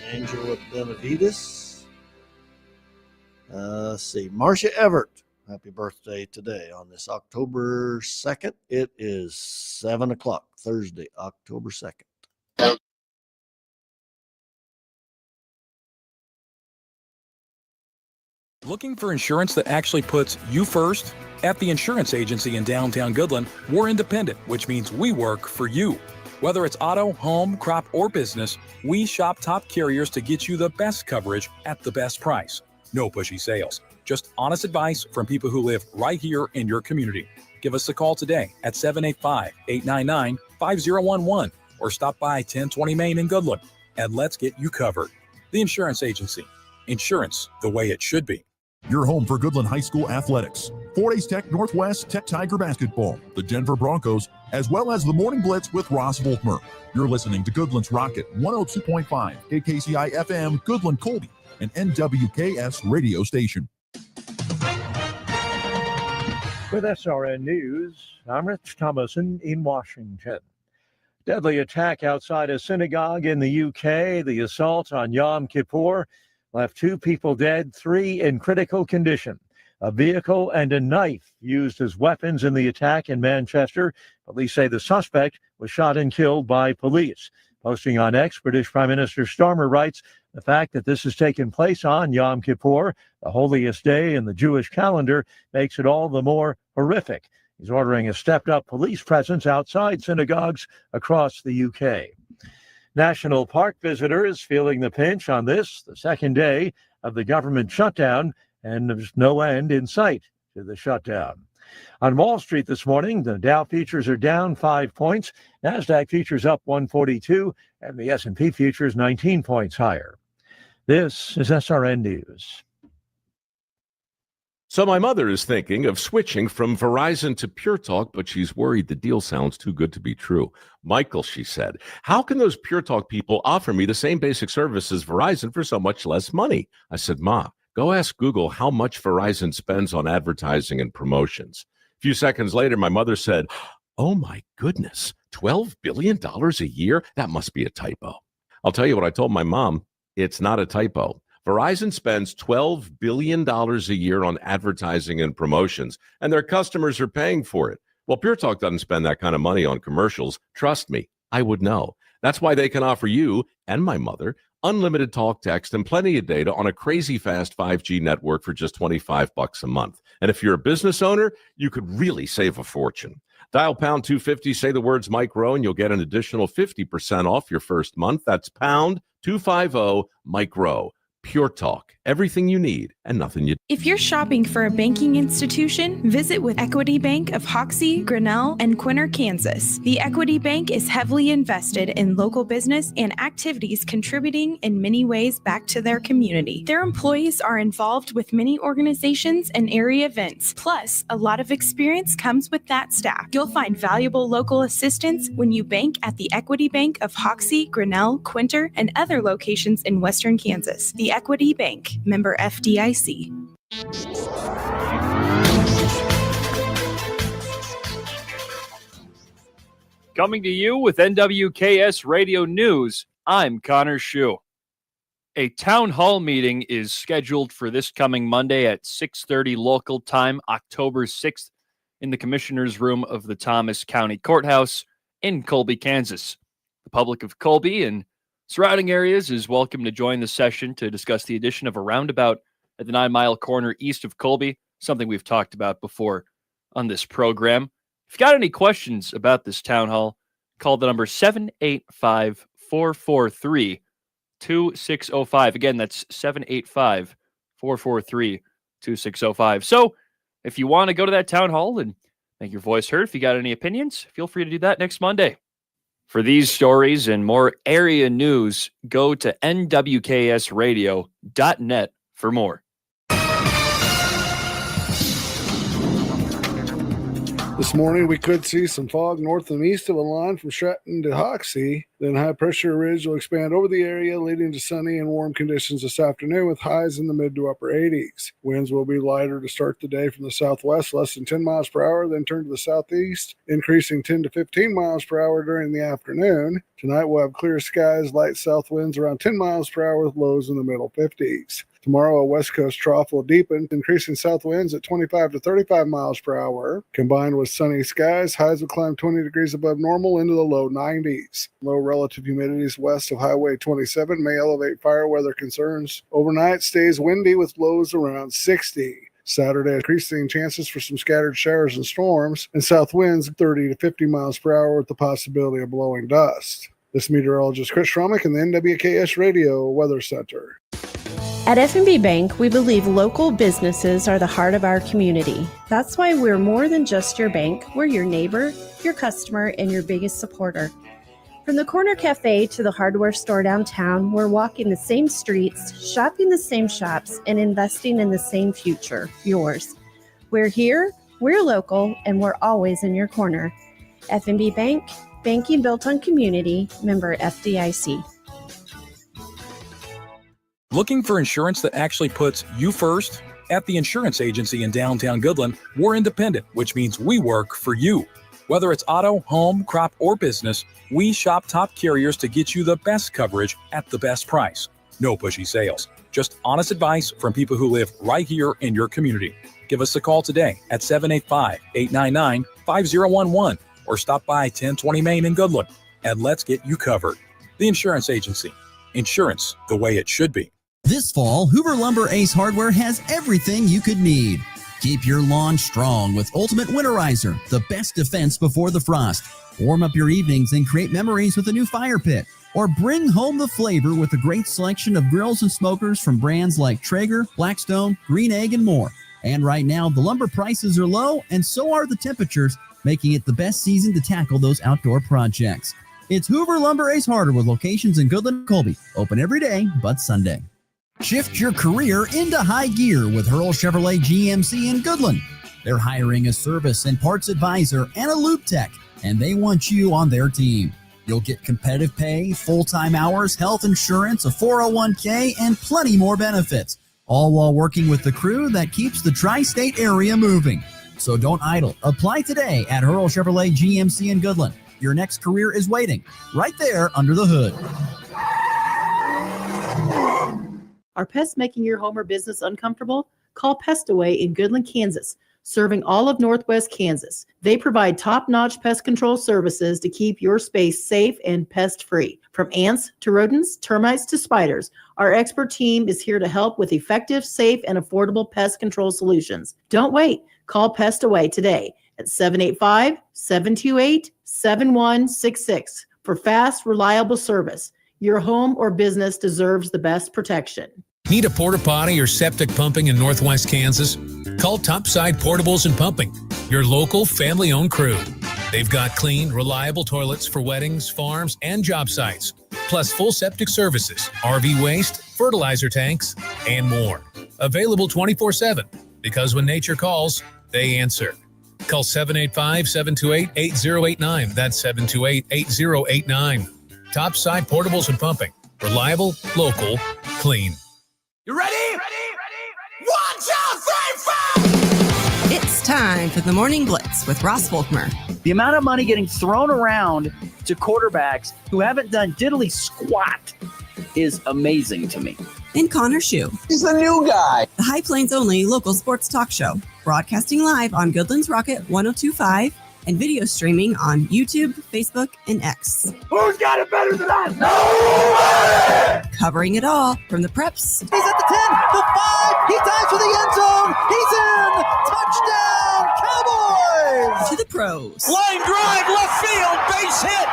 Angela Benavides. Let's see. Marcia Everett. Happy birthday today on this October 2nd. It is 7 o'clock, Thursday, October 2nd. Looking for insurance that actually puts you first? At the insurance agency in downtown Goodland, we're independent, which means we work for you. Whether it's auto, home, crop, or business, we shop top carriers to get you the best coverage at the best price. No pushy sales, just honest advice from people who live right here in your community. Give us a call today at 785-899-5011 or stop by 1020 Main in Goodland and let's get you covered. The Insurance Agency. Insurance the way it should be. Your home for Goodland High School athletics. 4 Tech Northwest Tech Tiger basketball, the Denver Broncos, as well as the Morning Blitz with Ross Volkmer. You're listening to Goodland's Rocket 102.5, KKCI FM, Goodland Colby, an NWKS radio station. With SRN News, I'm Rich Thomason in Washington. Deadly attack outside a synagogue in the UK. The assault on Yom Kippur left 2 people dead, 3 in critical condition. A vehicle and a knife used as weapons in the attack in Manchester. Police say the suspect was shot and killed by police. Posting on X, British Prime Minister Starmer writes, the fact that this has taken place on Yom Kippur, the holiest day in the Jewish calendar, makes it all the more horrific. He's ordering a stepped-up police presence outside synagogues across the UK. National park visitors feeling the pinch on this, the second day of the government shutdown, and there's no end in sight to the shutdown. On Wall Street this morning, the Dow futures are down 5 points, NASDAQ futures up 142, and the S&P futures 19 points higher. This is SRN News. So my mother is thinking of switching from Verizon to Pure Talk, but she's worried the deal sounds too good to be true. Michael, she said, how can those Pure Talk people offer me the same basic service as Verizon for so much less money? I said, Ma, go ask Google how much Verizon spends on advertising and promotions. A few seconds later, my mother said, oh my goodness, $12 billion a year? That must be a typo. I'll tell you what I told my mom. It's not a typo. Verizon spends $12 billion a year on advertising and promotions, and their customers are paying for it. Well, Pure Talk doesn't spend that kind of money on commercials. Trust me, I would know. That's why they can offer you and my mother unlimited talk, text, and plenty of data on a crazy fast 5G network for just $25 a month. And if you're a business owner, you could really save a fortune. Dial pound 250, say the words Mike Rowe, and you'll get an additional 50% off your first month. That's pound 250 Mike Rowe. Pure Talk, everything you need and nothing you. If you're shopping for a banking institution, visit with Equity Bank of Hoxie, Grinnell, and Quinter, Kansas. The Equity Bank is heavily invested in local business and activities contributing in many ways back to their community. Their employees are involved with many organizations and area events. Plus, a lot of experience comes with that staff. You'll find valuable local assistance when you bank at the Equity Bank of Hoxie, Grinnell, Quinter, and other locations in Western Kansas. The Equity Bank, member FDIC. Coming to you with NWKS Radio News, I'm Connor Schuh. A town hall meeting is scheduled for this coming Monday at 6:30 local time, October 6th, in the Commissioner's Room of the Thomas County Courthouse in Colby, Kansas. The public of Colby and surrounding areas is welcome to join the session to discuss the addition of a roundabout at the 9 Mile corner east of Colby, something we've talked about before on this program. If you've got any questions about this town hall, call the number 785-443-2605. Again, that's 785-443-2605. So if you want to go to that town hall and make your voice heard, if you got any opinions, feel free to do that next Monday. For these stories and more area news, go to nwksradio.net for more. This morning, we could see some fog north and east of a line from Stratton to Hoxie. Then high-pressure ridge will expand over the area, leading to sunny and warm conditions this afternoon with highs in the mid to upper 80s. Winds will be lighter to start the day from the southwest, less than 10 miles per hour, then turn to the southeast, increasing 10 to 15 miles per hour during the afternoon. Tonight, we'll have clear skies, light south winds around 10 miles per hour with lows in the middle 50s. Tomorrow, a west coast trough will deepen, increasing south winds at 25 to 35 miles per hour. Combined with sunny skies, highs will climb 20 degrees above normal into the low 90s. Low relative humidities west of Highway 27 may elevate fire weather concerns. Overnight stays windy with lows around 60. Saturday, increasing chances for some scattered showers and storms, and south winds 30 to 50 miles per hour with the possibility of blowing dust. This meteorologist Chris Schromick in the NWKS Radio Weather Center. At F&B Bank, we believe local businesses are the heart of our community. That's why we're more than just your bank. We're your neighbor, your customer, and your biggest supporter. From the corner cafe to the hardware store downtown, we're walking the same streets, shopping the same shops, and investing in the same future, yours. We're here, we're local, and we're always in your corner. F&B Bank, banking built on community, member FDIC. Looking for insurance that actually puts you first? At the insurance agency in downtown Goodland, we're independent, which means we work for you. Whether it's auto, home, crop, or business, we shop top carriers to get you the best coverage at the best price. No pushy sales, just honest advice from people who live right here in your community. Give us a call today at 785-899-5011 or stop by 1020 Main in Goodland and let's get you covered. The insurance agency. Insurance the way it should be. This fall, Hoover Lumber Ace Hardware has everything you could need. Keep your lawn strong with Ultimate Winterizer, the best defense before the frost. Warm up your evenings and create memories with a new fire pit. Or bring home the flavor with a great selection of grills and smokers from brands like Traeger, Blackstone, Green Egg, and more. And right now, the lumber prices are low, and so are the temperatures, making it the best season to tackle those outdoor projects. It's Hoover Lumber Ace Hardware with locations in Goodland and Colby. Open every day but Sunday. Shift your career into high gear with Hurl Chevrolet GMC in Goodland. They're hiring a service and parts advisor and a loop tech, and they want you on their team. You'll get competitive pay, full-time hours, health insurance, a 401k, and plenty more benefits, all while working with the crew that keeps the tri-state area moving. So don't idle. Apply today at Hurl Chevrolet GMC in Goodland. Your next career is waiting right there under the hood. Are pests making your home or business uncomfortable? Call Pest Away in Goodland, Kansas, serving all of Northwest Kansas. They provide top-notch pest control services to keep your space safe and pest-free. From ants to rodents, termites to spiders, our expert team is here to help with effective, safe, and affordable pest control solutions. Don't wait. Call Pest Away today at 785-728-7166 for fast, reliable service. Your home or business deserves the best protection. Need a porta potty or septic pumping in Northwest Kansas? Call Topside Portables and Pumping, your local family-owned crew. They've got clean, reliable toilets for weddings, farms, and job sites, plus full septic services, RV waste, fertilizer tanks, and more. Available 24/7, because when nature calls, they answer. Call 785-728-8089. That's 728-8089. Topside Portables and Pumping. Reliable, local, clean. You ready? 1, 2, 3, 4! It's time for the Morning Blitz with Ross Volkmer. The amount of money getting thrown around to quarterbacks who haven't done diddly squat is amazing to me. And Connor Schuh. He's the new guy. The High Plains only local sports talk show. Broadcasting live on Goodland's Rocket 102.5 and video streaming on YouTube, Facebook, and X. Who's got it better than us? Nobody! Covering it all from the preps. He's at the 10, the 5, he dives for the end zone, he's in! Touchdown, Cowboys! To the pros. Line drive, left field, base hit!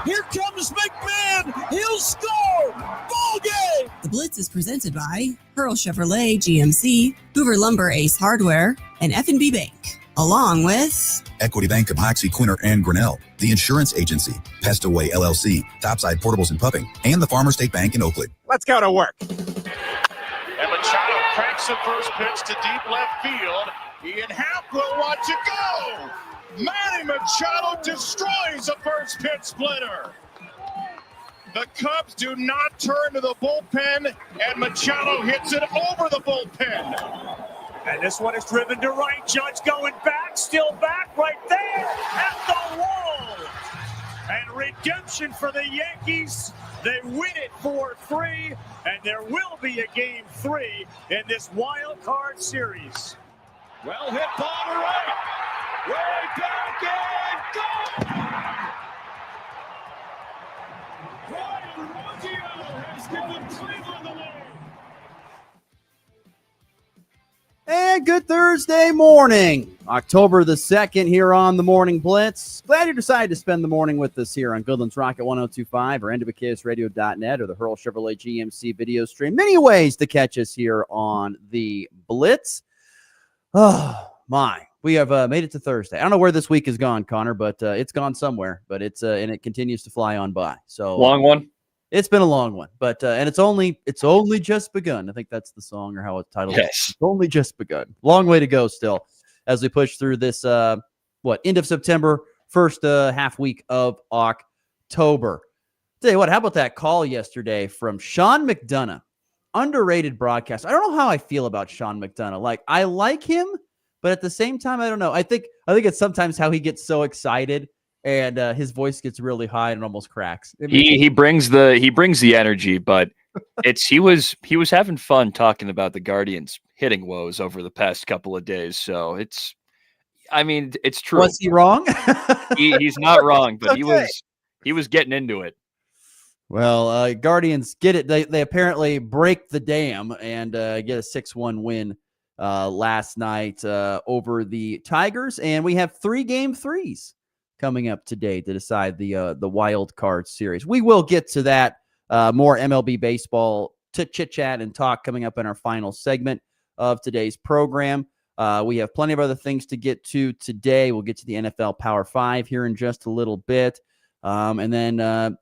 Here comes McMahon, he'll score! Ball game! The Blitz is presented by Hurl Chevrolet GMC, Hoover Lumber Ace Hardware, and F&B Bank. Along with Equity Bank of Hoxie, Quinter, and Grinnell, the Insurance Agency, Pest Away LLC, Topside Portables and Pumping, and the Farmer State Bank in Oakley. Let's go to work. And Machado cracks the first pitch to deep left field. Ian Happ will watch it go. Manny Machado destroys a first pitch splitter. The Cubs do not turn to the bullpen, and Machado hits it over the bullpen. And this one is driven to right. Judge going back, still back, right there at the wall. And redemption for the Yankees. They win it 4-3, and there will be a game 3 in this wild card series. Well hit ball to right. Way back and gone! Ryan Ruggiero has given Cleveland the lead. And good Thursday morning, October the 2nd here on the Morning Blitz. Glad you decided to spend the morning with us here on Goodland's Rocket 102.5 or NWKSradio.net or the Hurl Chevrolet GMC video stream. Many ways to catch us here on the Blitz. Oh, my. We have made it to Thursday. I don't know where this week has gone, Connor, but it's gone somewhere. But it's and it continues to fly on by. So long one. It's been a long one, but and it's only just begun. I think that's the song or how it's titled. Yes. It's only just begun. Long way to go still as we push through this end of September, first half week of October. Tell you what, how about that call yesterday from Sean McDonough, underrated broadcast. I don't know how I feel about Sean McDonough. Like, I like him, but at the same time, I don't know. I think it's sometimes how he gets so excited. And his voice gets really high and almost cracks. He brings the energy, but he was having fun talking about the Guardians hitting woes over the past couple of days. So it's true. Was he wrong? He's not wrong, but Okay. he was getting into it. Well, Guardians get it. They apparently break the dam and get a 6-1 win last night over the Tigers, and we have 3 game 3s. Coming up today to decide the wild card series. We will get to that more MLB baseball chit chat and talk coming up in our final segment of today's program. We have plenty of other things to get to today. We'll get to the NFL Power 5 here in just a little bit. And then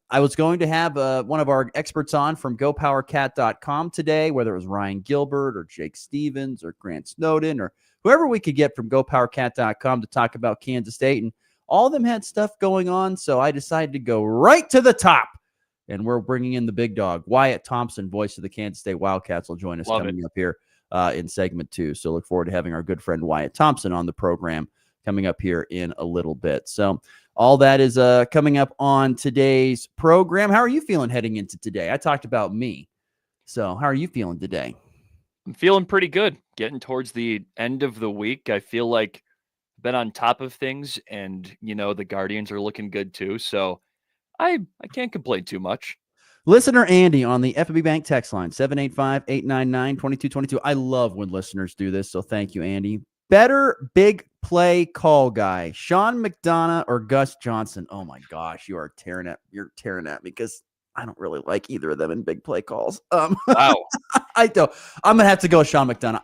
I was going to have one of our experts on from GoPowerCat.com today, whether it was Ryan Gilbert or Jake Stevens or Grant Snowden or whoever we could get from GoPowerCat.com to talk about Kansas State. And all of them had stuff going on, so I decided to go right to the top. And we're bringing in the big dog, Wyatt Thompson, voice of the Kansas State Wildcats, will join us coming up here in segment 2. So look forward to having our good friend Wyatt Thompson on the program coming up here in a little bit. So all that is coming up on today's program. How are you feeling heading into today? I talked about me. So how are you feeling today? I'm feeling pretty good. Getting towards the end of the week. I feel like been on top of things, and the Guardians are looking good too, so I can't complain too much. Listener Andy on the FNB Bank text line 785-899-2222. I love when listeners do this, so thank you, Andy. Better big play call guy, Sean McDonough or Gus Johnson? Oh my gosh, you're tearing at me because I don't really like either of them in big play calls. Wow. I don't. I'm gonna have to go with Sean McDonough.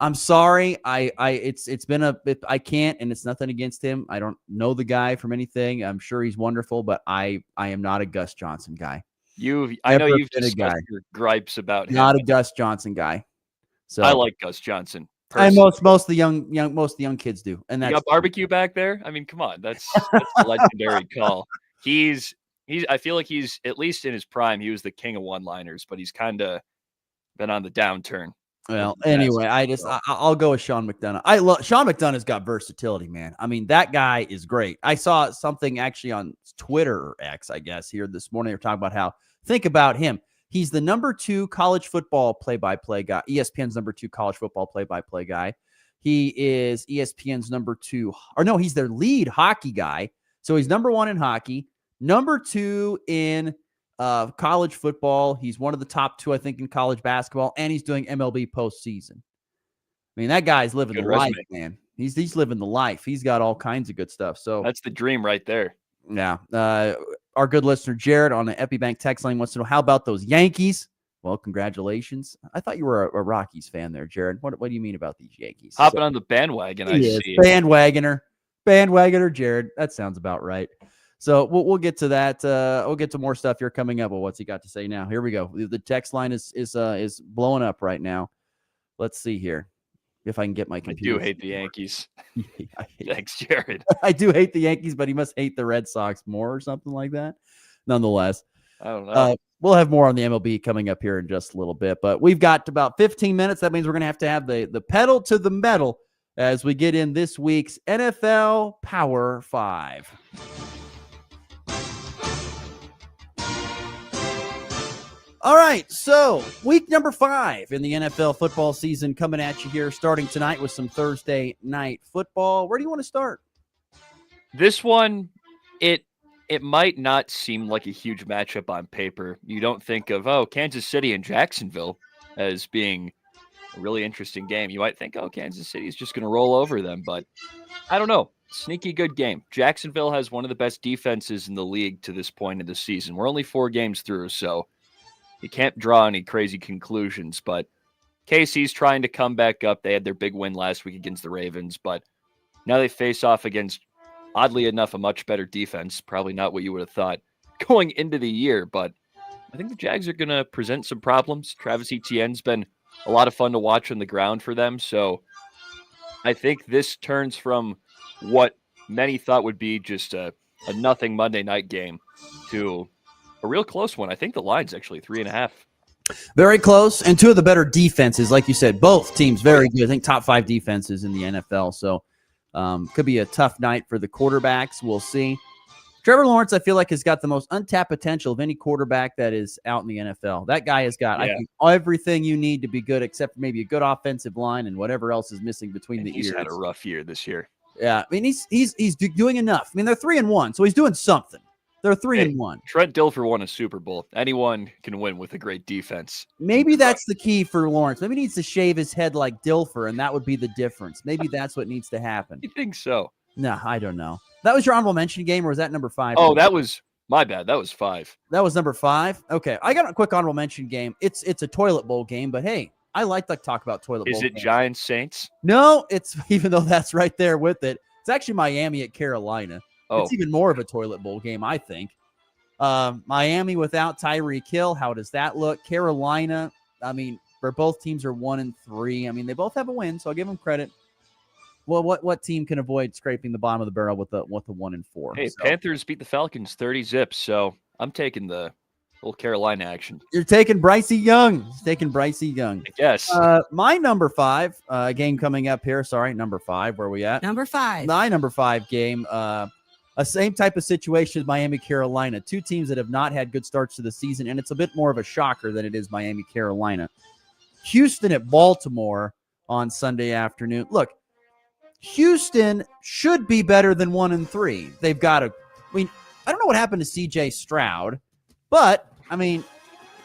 I'm sorry. It's been I can't, and it's nothing against him. I don't know the guy from anything. I'm sure he's wonderful, but I am not a Gus Johnson guy. I know you've discussed your gripes about him. Not a Gus Johnson guy. So I like Gus Johnson. And most of the young kids do. And that's you got barbecue back there. I mean, come on, that's a legendary call. I feel like he's, at least in his prime, he was the king of one-liners, but he's kind of been on the downturn. Well, anyway, I'll go with Sean McDonough. Sean McDonough's got versatility, man. I mean, that guy is great. I saw something actually on Twitter or X, I guess, here this morning. They're talking about how, think about him. He's the number 2 college football play-by-play guy, ESPN's number 2 college football play-by-play guy. He is ESPN's number 2, or no, he's their lead hockey guy. So he's number 1 in hockey, number 2 in college football. He's one of the top 2, I think, in college basketball, and he's doing MLB postseason. I mean, that guy's living the life, man. He's living the life. He's got all kinds of good stuff. So that's the dream right there. Yeah. Our good listener Jared on the EpiBank text line wants to know, how about those Yankees? Well, congratulations. I thought you were a Rockies fan there, Jared. What do you mean about these Yankees? Hopping on the bandwagon, I see. Bandwagoner, Jared. That sounds about right. So we'll get to that. We'll get to more stuff here coming up. Well, what's he got to say now? Here we go. The text line is blowing up right now. Let's see here. if I can get my I computer. do hate the Yankees. I Thanks, Jared. I do hate the Yankees, but he must hate the Red Sox more or something like that. Nonetheless, I don't know. We'll have more on the MLB coming up here in just a little bit, but we've got about 15 minutes. That means we're going to have the pedal to the metal as we get in this week's NFL Power 5. All right, so week number 5 in the NFL football season coming at you here, starting tonight with some Thursday night football. Where do you want to start? This one, it might not seem like a huge matchup on paper. You don't think of, Kansas City and Jacksonville as being a really interesting game. You might think, Kansas City is just going to roll over them, but I don't know. Sneaky good game. Jacksonville has one of the best defenses in the league to this point of the season. We're only 4 games through, so you can't draw any crazy conclusions, but KC's trying to come back up. They had their big win last week against the Ravens, but now they face off against, oddly enough, a much better defense. Probably not what you would have thought going into the year, but I think the Jags are going to present some problems. Travis Etienne's been a lot of fun to watch on the ground for them, so I think this turns from what many thought would be just a nothing Monday night game to a real close one. I think the line's actually 3.5. Very close, and 2 of the better defenses, like you said, both teams very good. I think top 5 defenses in the NFL, so could be a tough night for the quarterbacks. We'll see. Trevor Lawrence, I feel like, has got the most untapped potential of any quarterback that is out in the NFL. That guy has got, I think, everything you need to be good, except for maybe a good offensive line and whatever else is missing between the ears. He's had a rough year this year. Yeah, I mean, he's doing enough. I mean, they're 3-1, so he's doing something. They're 3-1. Trent Dilfer won a Super Bowl. Anyone can win with a great defense. Maybe that's the key for Lawrence. Maybe he needs to shave his head like Dilfer, and that would be the difference. Maybe that's what needs to happen. You think so? No, I don't know. That was your honorable mention game, or was that number 5? Oh, that was my bad. That was 5. That was number 5? Okay. I got a quick honorable mention game. It's a toilet bowl game, but hey, I like to talk about toilet bowl games. Is it games. Giants Saints? No, it's, even though that's right there with it, it's actually Miami at Carolina. Oh. It's even more of a toilet bowl game, I think. Miami without Tyreek Hill, how does that look? Carolina, I mean, where both teams are 1-3. I mean, they both have a win, so I'll give them credit. Well, what team can avoid scraping the bottom of the barrel with the 1-4? Hey, so. Panthers beat the Falcons 30 zips, so I'm taking the little Carolina action. You're taking Brycey Young. He's taking Brycey Young. Yes. My number 5 game coming up here. Sorry, number 5. Where are we at? Number 5. My number 5 game. A same type of situation as Miami, Carolina. 2 teams that have not had good starts to the season, and it's a bit more of a shocker than it is Miami, Carolina. Houston at Baltimore on Sunday afternoon. Look, Houston should be better than 1-3. They've got I mean, I don't know what happened to C.J. Stroud, but, I mean,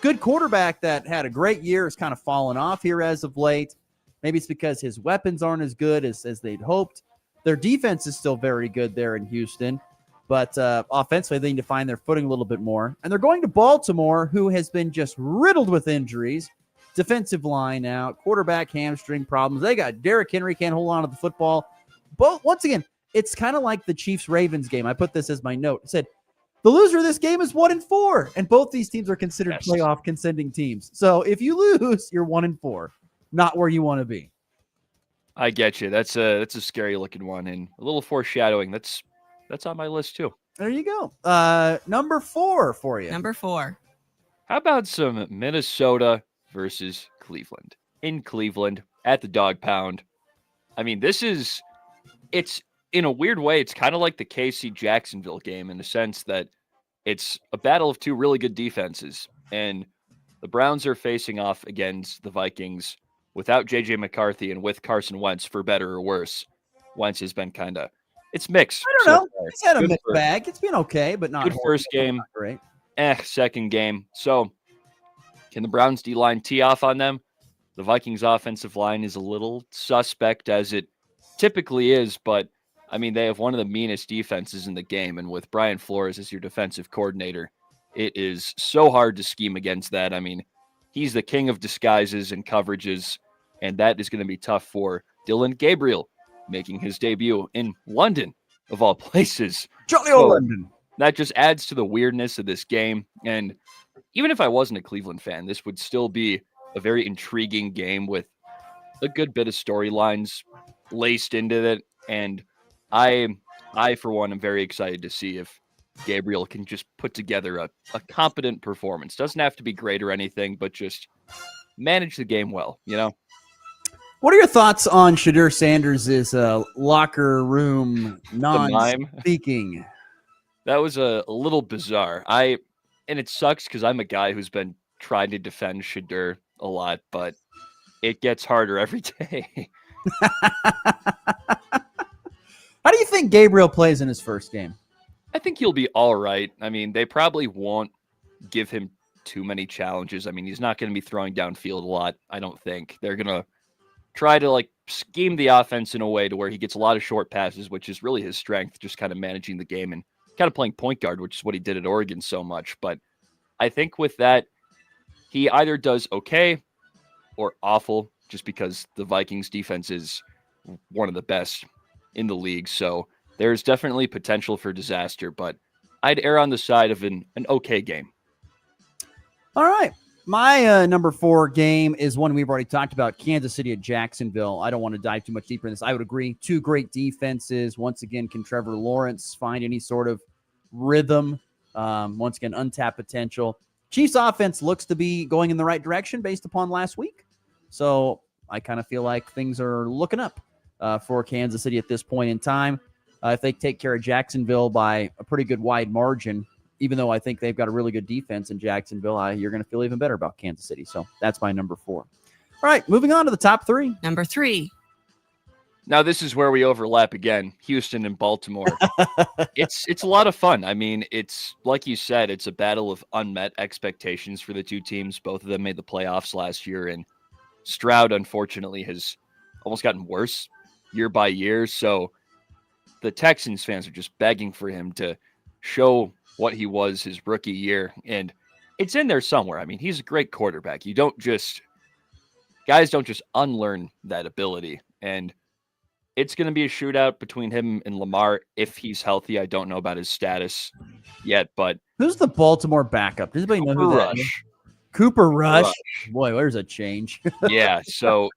good quarterback that had a great year has kind of fallen off here as of late. Maybe it's because his weapons aren't as good as they'd hoped. Their defense is still very good there in Houston, but offensively they need to find their footing a little bit more. And they're going to Baltimore, who has been just riddled with injuries. Defensive line out, quarterback hamstring problems. They got Derrick Henry can't hold on to the football. But once again, it's kind of like the Chiefs-Ravens game. I put this as my note. It said, the loser of this game is 1-4, and both these teams are considered playoff contending teams. So if you lose, you're 1-4, not where you want to be. I get you. That's a scary looking one, and a little foreshadowing. That's on my list too. There you go. Number 4 for you. Number 4. How about some Minnesota versus Cleveland? In Cleveland at the Dog Pound. I mean, it's in a weird way, it's kind of like the KC Jacksonville game in the sense that it's a battle of 2 really good defenses, and the Browns are facing off against the Vikings without J.J. McCarthy and with Carson Wentz, for better or worse. Wentz has been it's mixed. I don't know. He's had a mixed bag. It's been okay, but not good first game. Not great. Second game. So can the Browns D-line tee off on them? The Vikings offensive line is a little suspect, as it typically is, but I mean, they have one of the meanest defenses in the game, and with Brian Flores as your defensive coordinator, it is so hard to scheme against that. I mean, he's the king of disguises and coverages, and that is going to be tough for Dylan Gabriel, making his debut in London, of all places. Jolly old London. That just adds to the weirdness of this game, and even if I wasn't a Cleveland fan, this would still be a very intriguing game with a good bit of storylines laced into it, and I for one am very excited to see if Gabriel can just put together a competent performance. Doesn't have to be great or anything, but just manage the game well, you know? What are your thoughts on Shadur Sanders' locker room non-speaking? That was a little bizarre. And it sucks because I'm a guy who's been trying to defend Shadur a lot, but it gets harder every day. How do you think Gabriel plays in his first game? I think he'll be all right. I mean, they probably won't give him too many challenges. I mean, he's not going to be throwing downfield a lot, I don't think. They're going to try to scheme the offense in a way to where he gets a lot of short passes, which is really his strength, just kind of managing the game and kind of playing point guard, which is what he did at Oregon so much. But I think with that, he either does okay or awful, just because the Vikings defense is one of the best in the league. So there's definitely potential for disaster, but I'd err on the side of an okay game. All right. My number 4 game is one we've already talked about, Kansas City at Jacksonville. I don't want to dive too much deeper in this. I would agree. 2 great defenses. Once again, can Trevor Lawrence find any sort of rhythm? Once again, untapped potential. Chiefs offense looks to be going in the right direction based upon last week. So I kind of feel like things are looking up for Kansas City at this point in time. If they take care of Jacksonville by a pretty good wide margin, even though I think they've got a really good defense in Jacksonville, you're going to feel even better about Kansas City. So that's my number 4. All right, moving on to the top 3. Number 3. Now this is where we overlap again. Houston and Baltimore. It's a lot of fun. I mean, it's like you said, it's a battle of unmet expectations for the two teams. Both of them made the playoffs last year, and Stroud, unfortunately, has almost gotten worse year by year. So the Texans fans are just begging for him to show what he was his rookie year. And it's in there somewhere. I mean, he's a great quarterback. Guys don't just unlearn that ability. And it's going to be a shootout between him and Lamar if he's healthy. I don't know about his status yet, but who's the Baltimore backup? Does anybody know who that is? Cooper Rush. Boy, there's a change. Yeah. So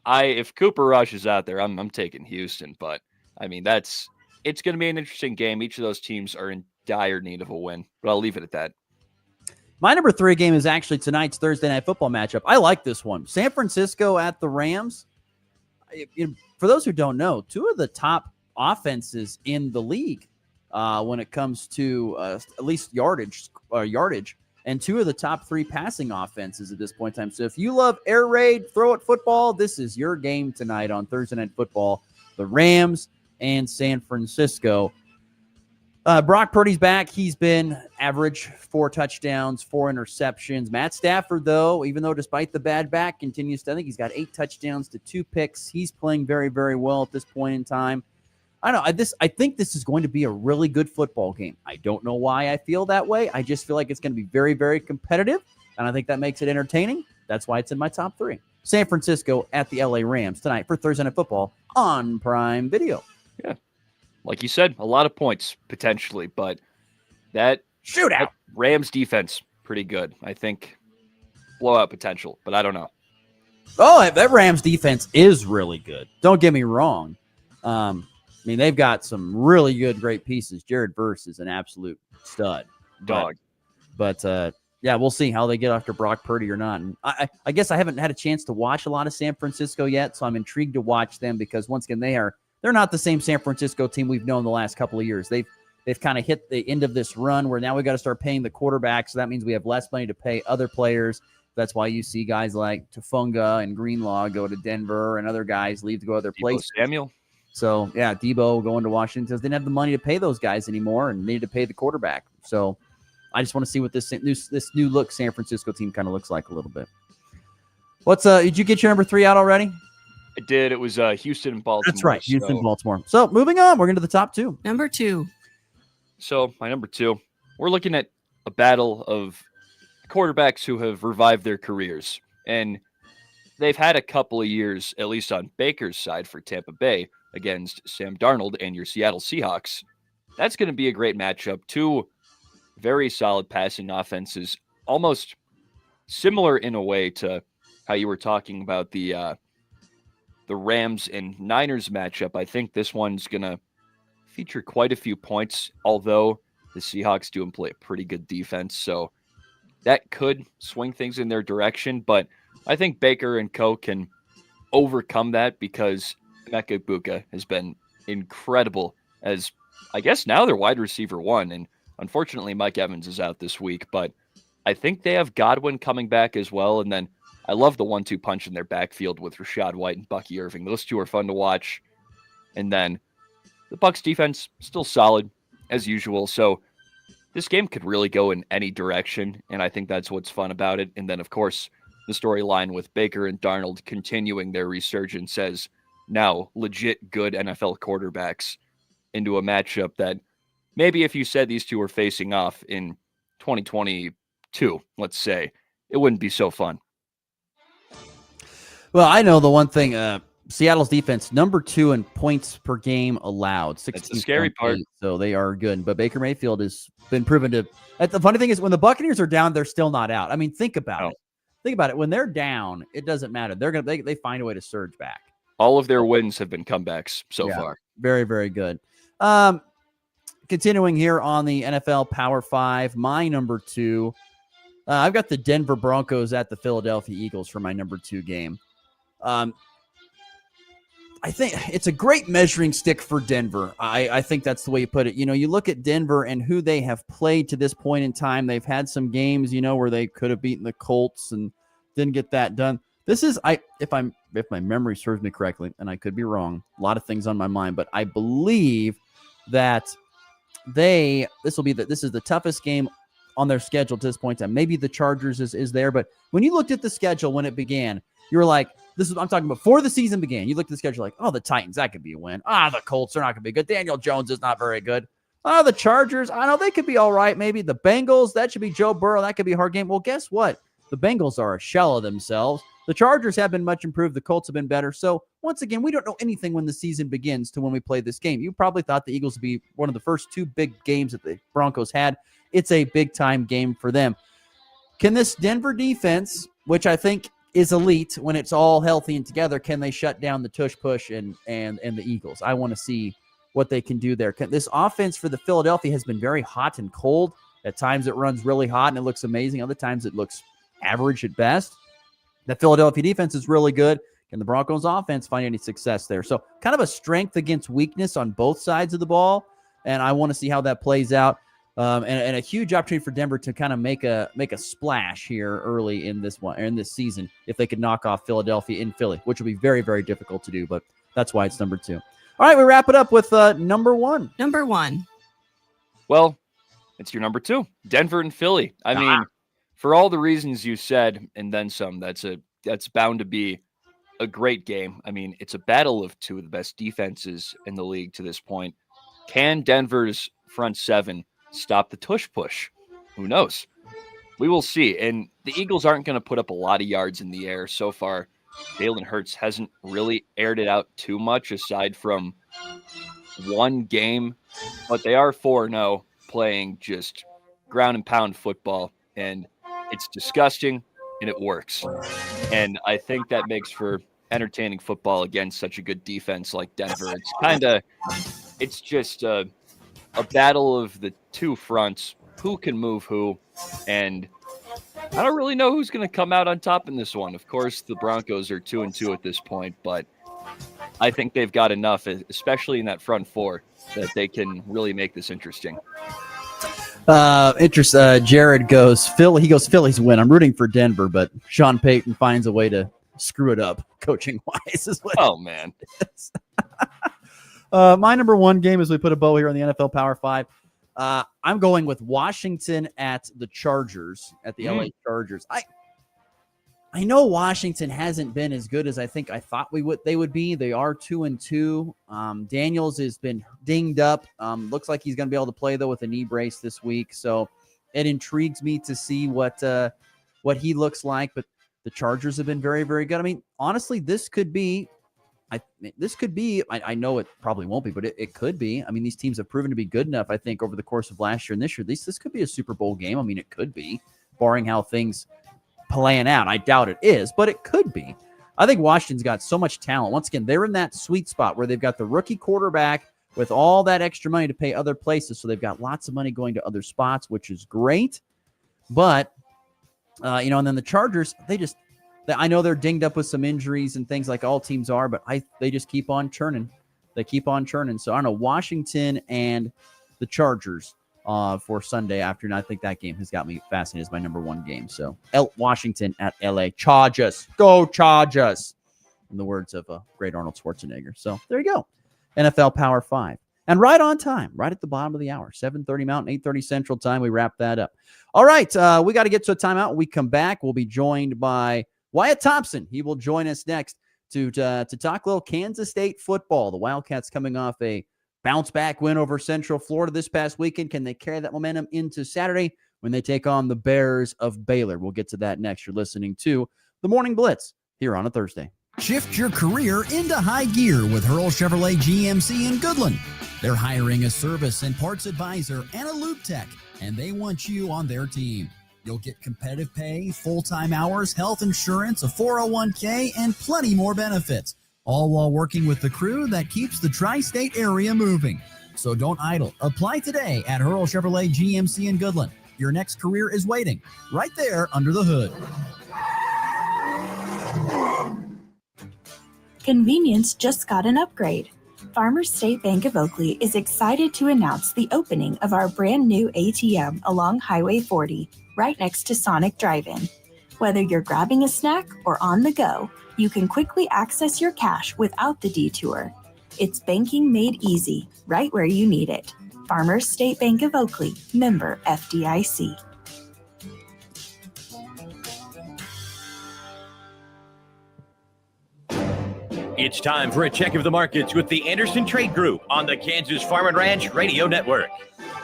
if Cooper Rush is out there, I'm taking Houston, but I mean, it's going to be an interesting game. Each of those teams are in dire need of a win, but I'll leave it at that. My number 3 game is actually tonight's Thursday Night Football matchup. I like this one. San Francisco at the Rams. For those who don't know, 2 of the top offenses in the league when it comes to at least yardage, and 2 of the top 3 passing offenses at this point in time. So if you love air raid, throw it football, this is your game tonight on Thursday Night Football. The Rams and San Francisco. Brock Purdy's back. He's been average, 4 touchdowns, 4 interceptions. Matt Stafford, though, even though despite the bad back, continues to, I think he's got 8 touchdowns to 2 picks. He's playing very, very well at this point in time. I don't know. I think this is going to be a really good football game. I don't know why I feel that way. I just feel like it's going to be very, very competitive, and I think that makes it entertaining. That's why it's in my top 3. San Francisco at the LA Rams tonight for Thursday Night Football on Prime Video. Yeah. Like you said, a lot of points potentially, but that shootout Rams defense, pretty good. I think blowout potential, but I don't know. Oh, that Rams defense is really good. Don't get me wrong. I mean, they've got some really good, great pieces. Jared Verse is an absolute stud. Dog. But yeah, we'll see how they get after Brock Purdy or not. And I guess I haven't had a chance to watch a lot of San Francisco yet, so I'm intrigued to watch them because, once again, they're not the same San Francisco team we've known the last couple of years. They've kind of hit the end of this run where now we got to start paying the quarterback, so that means we have less money to pay other players. That's why you see guys like Tafunga and Greenlaw go to Denver and other guys leave to go other places. Samuel. So, yeah, Debo going to Washington because they didn't have the money to pay those guys anymore and needed to pay the quarterback. So I just want to see what this new look San Francisco team kind of looks like a little bit. Did you get your number 3 out already? I did. It was Houston and Baltimore. That's right, Houston and Baltimore. So moving on, we're going to the top 2. Number 2. So my number 2, we're looking at a battle of quarterbacks who have revived their careers. And they've had a couple of years, at least on Baker's side for Tampa Bay, against Sam Darnold and your Seattle Seahawks. That's going to be a great matchup. 2 very solid passing offenses, almost similar in a way to how you were talking about the the Rams and Niners matchup, I think this one's going to feature quite a few points, although the Seahawks do play a pretty good defense. So that could swing things in their direction. But I think Baker and co can overcome that because Emeka Egbuka has been incredible as, I guess, now they're wide receiver one. And unfortunately, Mike Evans is out this week. But I think they have Godwin coming back as well. And then I love the 1-2 punch in their backfield with Rashad White and Bucky Irving. Those two are fun to watch. And then the Bucs defense still solid as usual. So this game could really go in any direction, and I think that's what's fun about it. And then, of course, the storyline with Baker and Darnold continuing their resurgence as now legit good NFL quarterbacks into a matchup that maybe if you said these two were facing off in 2022, let's say, it wouldn't be so fun. Well, I know the one thing, Seattle's defense, number 2 in points per game allowed. That's the scary part. So they are good. But Baker Mayfield has been proven to. The funny thing is, when the Buccaneers are down, they're still not out. I mean, think about it. Think about it. When they're down, it doesn't matter. They find a way to surge back. All of their wins have been comebacks so far. Very, very good. Continuing here on the NFL Power 5, my number 2. I've got the Denver Broncos at the Philadelphia Eagles for my number 2 game. I think it's a great measuring stick for Denver. I think that's the way you put it. You know, you look at Denver and who they have played to this point in time. They've had some games, where they could have beaten the Colts and didn't get that done. This is, if my memory serves me correctly, and I could be wrong, a lot of things on my mind, but I believe that this is the toughest game on their schedule to this point in time. Maybe the Chargers is there, but when you looked at the schedule when it began, you were like, I'm talking before the season began. You looked at the schedule like, oh, the Titans, that could be a win. The Colts are not going to be good. Daniel Jones is not very good. The Chargers, I know they could be all right. Maybe the Bengals, that should be Joe Burrow. That could be a hard game. Well, guess what? The Bengals are a shell of themselves. The Chargers have been much improved. The Colts have been better. So once again, we don't know anything when the season begins to when we play this game. You probably thought the Eagles would be one of the first 2 big games that the Broncos had. It's a big-time game for them. Can this Denver defense, which I think is elite when it's all healthy and together, can they shut down the tush push and the Eagles? I want to see what they can do there. This offense for the Philadelphia has been very hot and cold. At times it runs really hot and it looks amazing. Other times it looks average at best. The Philadelphia defense is really good. Can the Broncos offense find any success there? So kind of a strength against weakness on both sides of the ball. And I want to see how that plays out. And a huge opportunity for Denver to kind of make a splash here early in this season if they could knock off Philadelphia in Philly, which will be very, very difficult to do. But that's why it's number 2. All right, we wrap it up with number 1. Number 1. Well, it's your number 2, Denver and Philly. I mean, for all the reasons you said and then some, that's bound to be a great game. I mean, it's a battle of 2 of the best defenses in the league to this point. Can Denver's front 7 stop the tush push? Who knows? We will see. And the Eagles aren't going to put up a lot of yards in the air so far. Jalen Hurts hasn't really aired it out too much aside from one game, but they are 4-0 playing just ground and pound football, and it's disgusting and it works. And I think that makes for entertaining football against such a good defense like Denver. It's just a battle of the 2 fronts, who can move who, and I don't really know who's going to come out on top in this one. Of course, the Broncos are 2-2 at this point, but I think they've got enough, especially in that front 4, that they can really make this interesting. Jared goes, Philly. He goes, Philly's win. I'm rooting for Denver, but Sean Payton finds a way to screw it up coaching-wise. Oh, man. My number 1 game as we put a bow here on the NFL Power 5. I'm going with Washington at the Chargers, at the LA Chargers. I know Washington hasn't been as good as I thought they would be. They are 2-2. Daniels has been dinged up. Looks like he's going to be able to play though with a knee brace this week. So it intrigues me to see what he looks like. But the Chargers have been very, very good. I mean, honestly, this could be. I know it probably won't be, but it could be. I mean, these teams have proven to be good enough, I think, over the course of last year and this year. This could be a Super Bowl game. I mean, it could be, barring how things playing out. I doubt it is, but it could be. I think Washington's got so much talent. Once again, they're in that sweet spot where they've got the rookie quarterback with all that extra money to pay other places. So they've got lots of money going to other spots, which is great. But, and then the Chargers, I know they're dinged up with some injuries and things like all teams are, but they just keep on churning. They keep on churning. So I don't know, Washington and the Chargers for Sunday afternoon. I think that game has got me fascinated as my number one game. So Washington at LA Chargers. Go Chargers, in the words of great Arnold Schwarzenegger. So there you go. NFL Power 5. And right on time, right at the bottom of the hour, 7:30 Mountain, 8:30 Central Time. We wrap that up. All right, we got to get to a timeout. When we come back, we'll be joined by Wyatt Thompson. He will join us next to talk a little Kansas State football. The Wildcats coming off a bounce-back win over Central Florida this past weekend. Can they carry that momentum into Saturday when they take on the Bears of Baylor? We'll get to that next. You're listening to The Morning Blitz here on a Thursday. Shift your career into high gear with Hurl Chevrolet GMC in Goodland. They're hiring a service and parts advisor and a lube tech, and they want you on their team. You'll get competitive pay, full-time hours, health insurance, a 401k, and plenty more benefits, all while working with the crew that keeps the tri-state area moving. So don't idle. Apply today at Hurl Chevrolet GMC in Goodland. Your next career is waiting right there under the hood. Convenience just got an upgrade. Farmers State Bank of Oakley is excited to announce the opening of our brand new ATM along Highway 40, right next to Sonic Drive-In. Whether you're grabbing a snack or on the go, you can quickly access your cash without the detour. It's banking made easy, right where you need it. Farmers State Bank of Oakley, member FDIC. It's time for a check of the markets with the Anderson Trade Group on the Kansas Farm and Ranch Radio Network.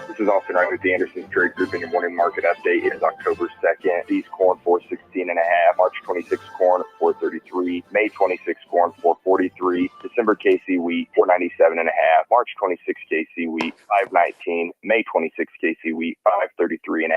This is Austin Wright with the Anderson Trade Group in your morning market update. It is October 2nd. East corn 416.5, March 26 corn 433, May 26 corn 443, December KC wheat 497.5, March 26 KC wheat 519, May 26 KC wheat 533.5.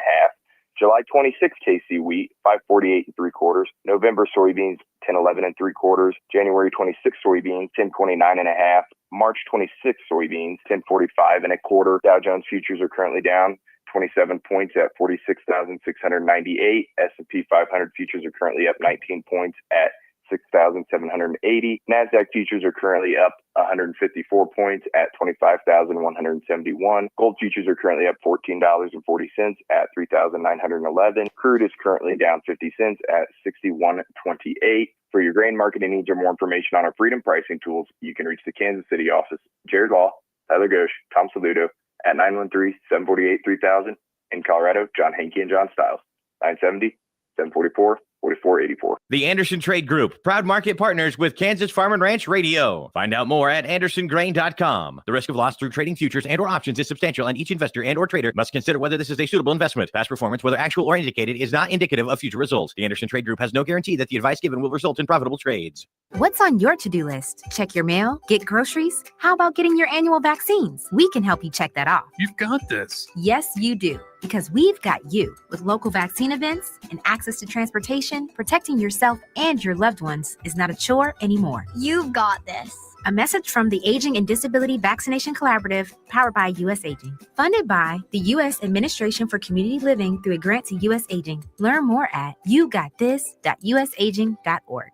July 26 KC wheat, 548 3/4. November soybeans, 1011 3/4. January 26 soybeans, 1029.5. March 26 soybeans, 1045 1/4. Dow Jones futures are currently down 27 points at 46,698. S&P 500 futures are currently up 19 points at 6,780. NASDAQ futures are currently up 154 points at 25,171. Gold futures are currently up $14.40 at 3,911. Crude is currently down 50 cents at 61.28. For your grain marketing needs or more information on our Freedom Pricing tools, you can reach the Kansas City office, Jared Law, Tyler Ghosh, Tom Saludo at 913-748-3000. In Colorado, John Hankey and John Stiles, 970-744-4484. The Anderson Trade Group, proud market partners with Kansas Farm and Ranch Radio. Find out more at andersongrain.com. The risk of loss through trading futures and or options is substantial, and each investor and or trader must consider whether this is a suitable investment. Past performance, whether actual or indicated, is not indicative of future results. The Anderson Trade Group has no guarantee that the advice given will result in profitable trades. What's on your to-do list? Check your mail? Get groceries? How about getting your annual vaccines? We can help you check that off. You've got this. Yes, you do. Because we've got you. With local vaccine events and access to transportation, protecting yourself and your loved ones is not a chore anymore. You've got this. A message from the Aging and Disability Vaccination Collaborative, powered by U.S. Aging. Funded by the U.S. Administration for Community Living through a grant to U.S. Aging. Learn more at yougotthis.usaging.org.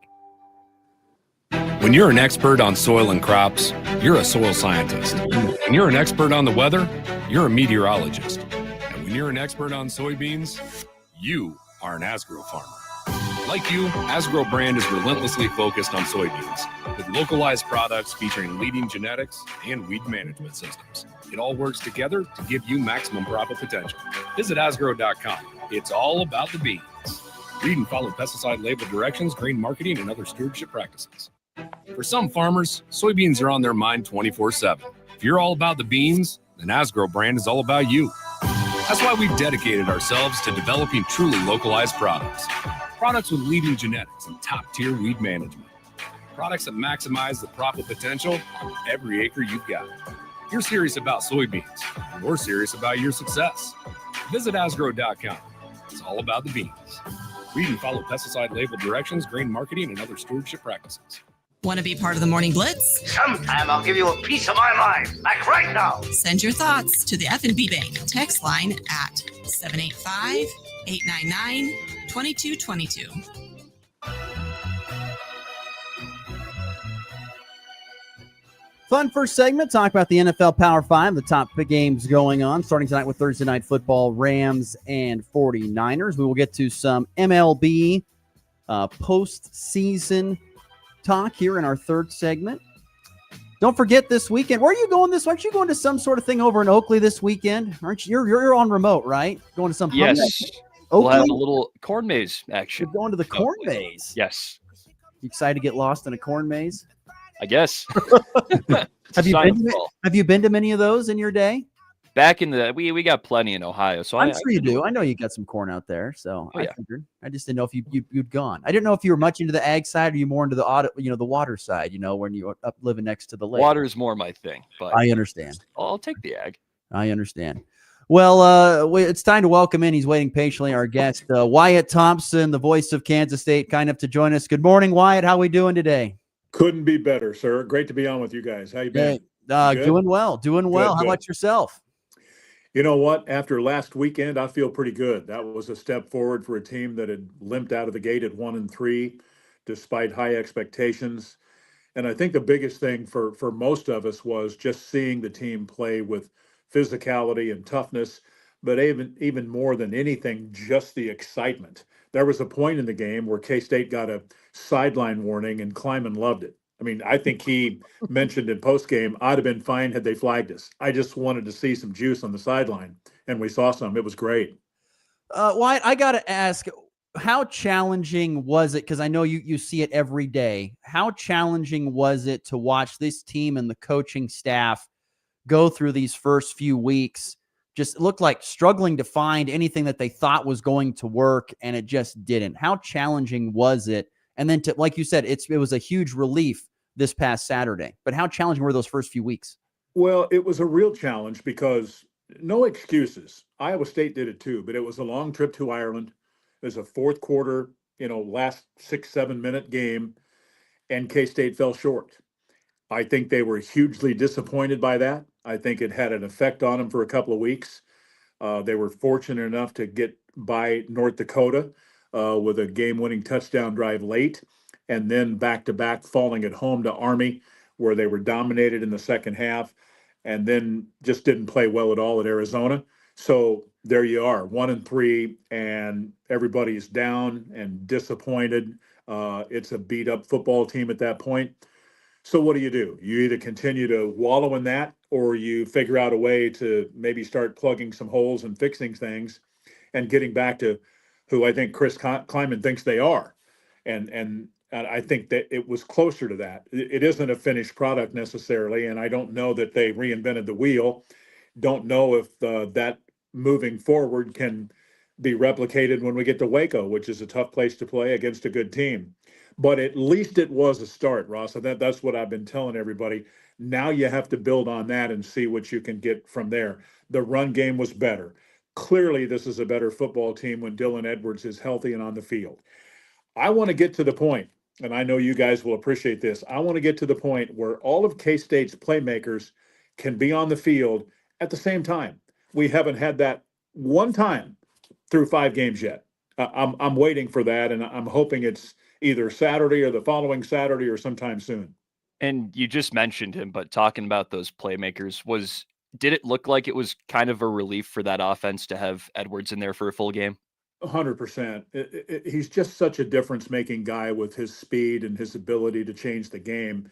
When you're an expert on soil and crops, you're a soil scientist. When you're an expert on the weather, you're a meteorologist. And when you're an expert on soybeans, you are an Asgrow farmer. Like you, Asgrow brand is relentlessly focused on soybeans, with localized products featuring leading genetics and weed management systems. It all works together to give you maximum profit potential. Visit Asgrow.com. It's all about the beans. Read and follow pesticide label directions, grain marketing, and other stewardship practices. For some farmers, soybeans are on their mind 24/7. If you're all about the beans, then Asgrow brand is all about you. That's why we've dedicated ourselves to developing truly localized products. Products with leading genetics and top-tier weed management. Products that maximize the profit potential of every acre you've got. If you're serious about soybeans, and we're serious about your success. Visit Asgrow.com. It's all about the beans. Read and follow pesticide label directions, grain marketing, and other stewardship practices. Want to be part of the Morning Blitz? Sometime I'll give you a piece of my mind, like right now. Send your thoughts to the F&B Bank text line at 785-899-2222. Fun first segment, talk about the NFL Power 5, the top games going on, starting tonight with Thursday Night Football, Rams and 49ers. We will get to some MLB postseason talk here in our third segment. Don't forget this weekend. Where are you going this? Aren't you going to some sort of thing over in Oakley this weekend? Aren't you? You're on remote, right? Going to some Yes. Oakley? We'll have a little corn maze action. You're going to the corn maze. Yes. You excited to get lost in a corn maze? I guess. Have you been to many of those in your day? Back in the we got plenty in Ohio, so I'm sure you do. I know you got some corn out there, so I figured. I just didn't know if you'd gone. I didn't know if you were much into the ag side or you more into the the water side. When you're up living next to the lake. Water is more my thing, but I understand. I'll take the ag. I understand. Well, it's time to welcome in. He's waiting patiently. Our guest, Wyatt Thompson, the voice of Kansas State, kind enough to join us. Good morning, Wyatt. How are we doing today? Couldn't be better, sir. Great to be on with you guys. How you been? Doing well. Doing well. Good. How about yourself? You know what? After last weekend, I feel pretty good. That was a step forward for a team that had limped out of the gate at 1-3, despite high expectations. And I think the biggest thing for most of us was just seeing the team play with physicality and toughness, but even more than anything, just the excitement. There was a point in the game where K-State got a sideline warning and Kleiman loved it. I mean, I think he mentioned in postgame, I'd have been fine had they flagged us. I just wanted to see some juice on the sideline, and we saw some. It was great. Wyatt, I got to ask, how challenging was it? Because I know you see it every day. How challenging was it to watch this team and the coaching staff go through these first few weeks? Just looked like struggling to find anything that they thought was going to work, and it just didn't. How challenging was it? And then, like you said, it was a huge relief this past Saturday. But how challenging were those first few weeks? Well, it was a real challenge because no excuses. Iowa State did it too, but it was a long trip to Ireland. It was a fourth quarter, last 6-7 minute game, and K-State fell short. I think they were hugely disappointed by that. I think it had an effect on them for a couple of weeks. They were fortunate enough to get by North Dakota with a game-winning touchdown drive late, and then back-to-back falling at home to Army, where they were dominated in the second half, and then just didn't play well at all at Arizona. So there you are, 1-3, and everybody's down and disappointed. It's a beat-up football team at that point. So what do? You either continue to wallow in that, or you figure out a way to maybe start plugging some holes and fixing things and getting back to who I think Chris Kleiman thinks they are. And I think that it was closer to that. It isn't a finished product necessarily, and I don't know that they reinvented the wheel. Don't know if that moving forward can be replicated when we get to Waco, which is a tough place to play against a good team. But at least it was a start, Ross. And that's what I've been telling everybody. Now you have to build on that and see what you can get from there. The run game was better. Clearly, this is a better football team when Dylan Edwards is healthy and on the field. I want to get to the point, and I know you guys will appreciate this. I want to get to the point where all of K-State's playmakers can be on the field at the same time. We haven't had that one time through 5 games yet. I'm waiting for that, and I'm hoping it's either Saturday or the following Saturday or sometime soon. And you just mentioned him, but talking about those playmakers, did it look like it was kind of a relief for that offense to have Edwards in there for a full game? 100%. He's just such a difference-making guy with his speed and his ability to change the game.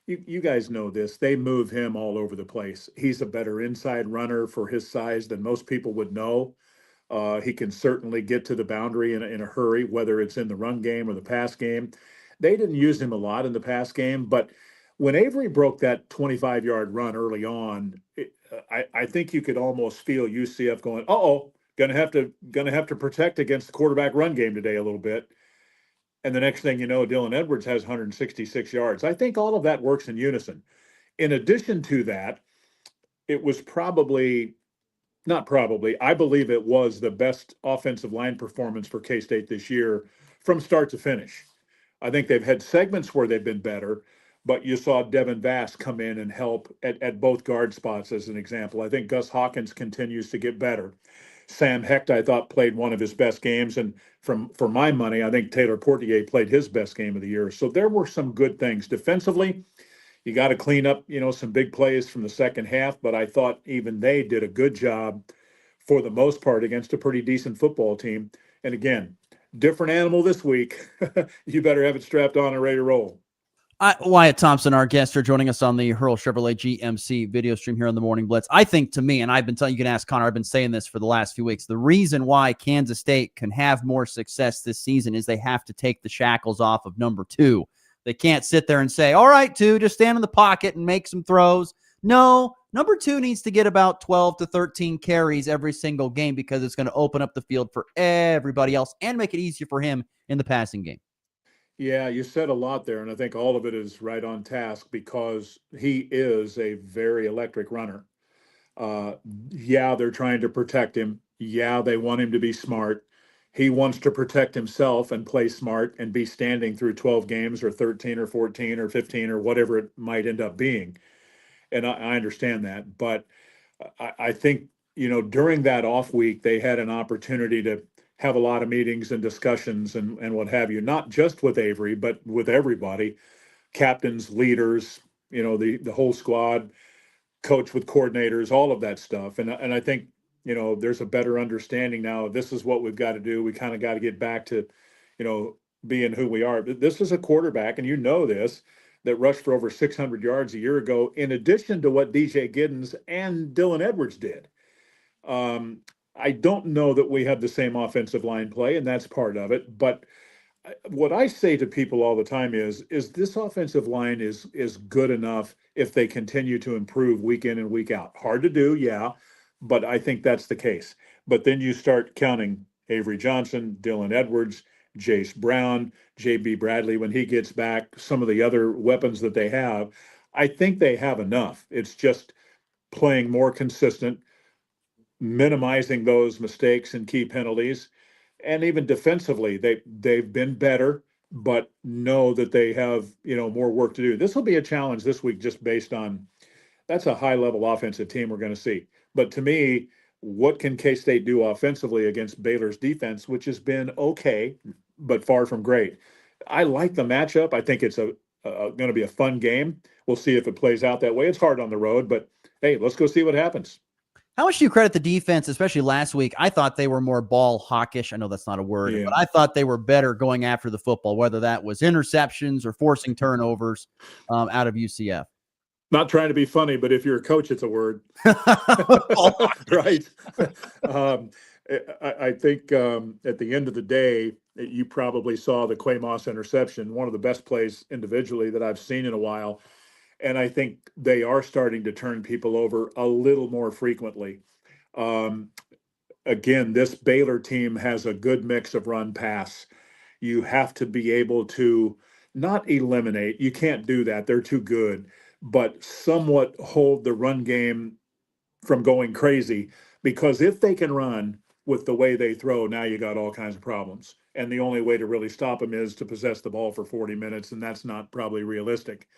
You guys know this. They move him all over the place. He's a better inside runner for his size than most people would know. He can certainly get to the boundary in a hurry, whether it's in the run game or the pass game. They didn't use him a lot in the pass game, but when Avery broke that 25-yard run early on, I think you could almost feel UCF going, gonna have to protect against the quarterback run game today a little bit. And the next thing you know, Dylan Edwards has 166 yards. I think all of that works in unison. In addition to that, it was probably Not probably. I believe it was the best offensive line performance for K-State this year from start to finish. I think they've had segments where they've been better, but you saw Devin Vass come in and help at both guard spots as an example. I think Gus Hawkins continues to get better. Sam Hecht, I thought, played one of his best games. And for my money, I think Taylor Portier played his best game of the year. So there were some good things. Defensively, you got to clean up, some big plays from the second half, but I thought even they did a good job for the most part against a pretty decent football team. And again, different animal this week. You better have it strapped on and ready to roll. Wyatt Thompson, our guest, are joining us on the Hurl Chevrolet GMC video stream here on the Morning Blitz. I think, to me, and I've been telling you, can ask Connor, I've been saying this for the last few weeks, the reason why Kansas State can have more success this season is they have to take the shackles off of number 2. They can't sit there and say, all right, 2, just stand in the pocket and make some throws. No, number 2 needs to get about 12 to 13 carries every single game because it's going to open up the field for everybody else and make it easier for him in the passing game. Yeah, you said a lot there, and I think all of it is right on task because he is a very electric runner. Yeah, they're trying to protect him. Yeah, they want him to be smart. He wants to protect himself and play smart and be standing through 12 games or 13 or 14 or 15 or whatever it might end up being. And I understand that. But I think, during that off week, they had an opportunity to have a lot of meetings and discussions and what have you, not just with Avery, but with everybody, captains, leaders, the whole squad, coach with coordinators, all of that stuff. And I think, there's a better understanding now. This is what we've got to do. We kind of got to get back to, being who we are. But this is a quarterback, and this, that rushed for over 600 yards a year ago, in addition to what DJ Giddens and Dylan Edwards did. I don't know that we have the same offensive line play, and that's part of it. But what I say to people all the time is this offensive line is good enough if they continue to improve week in and week out. Hard to do, yeah, but I think that's the case. But then you start counting Avery Johnson, Dylan Edwards, Jace Brown, J.B. Bradley when he gets back, some of the other weapons that they have. I think they have enough. It's just playing more consistent, minimizing those mistakes and key penalties. And even defensively, they've been better, but know that they have, more work to do. This will be a challenge this week just based on that's a high-level offensive team we're going to see. But to me, what can K-State do offensively against Baylor's defense, which has been okay, but far from great? I like the matchup. I think it's going to be a fun game. We'll see if it plays out that way. It's hard on the road, but hey, let's go see what happens. How much do you credit the defense, especially last week? I thought they were more ball hawkish. I know that's not a word, but I thought they were better going after the football, whether that was interceptions or forcing turnovers out of UCF. Not trying to be funny, but if you're a coach, it's a word. Right? I think at the end of the day, you probably saw the Quay Moss interception, one of the best plays individually that I've seen in a while. And I think they are starting to turn people over a little more frequently. Again, this Baylor team has a good mix of run pass. You have to be able to not eliminate. You can't do that. They're too good. But somewhat hold the run game from going crazy, because if they can run with the way they throw, now you got all kinds of problems. And the only way to really stop them is to possess the ball for 40 minutes, and that's not probably realistic.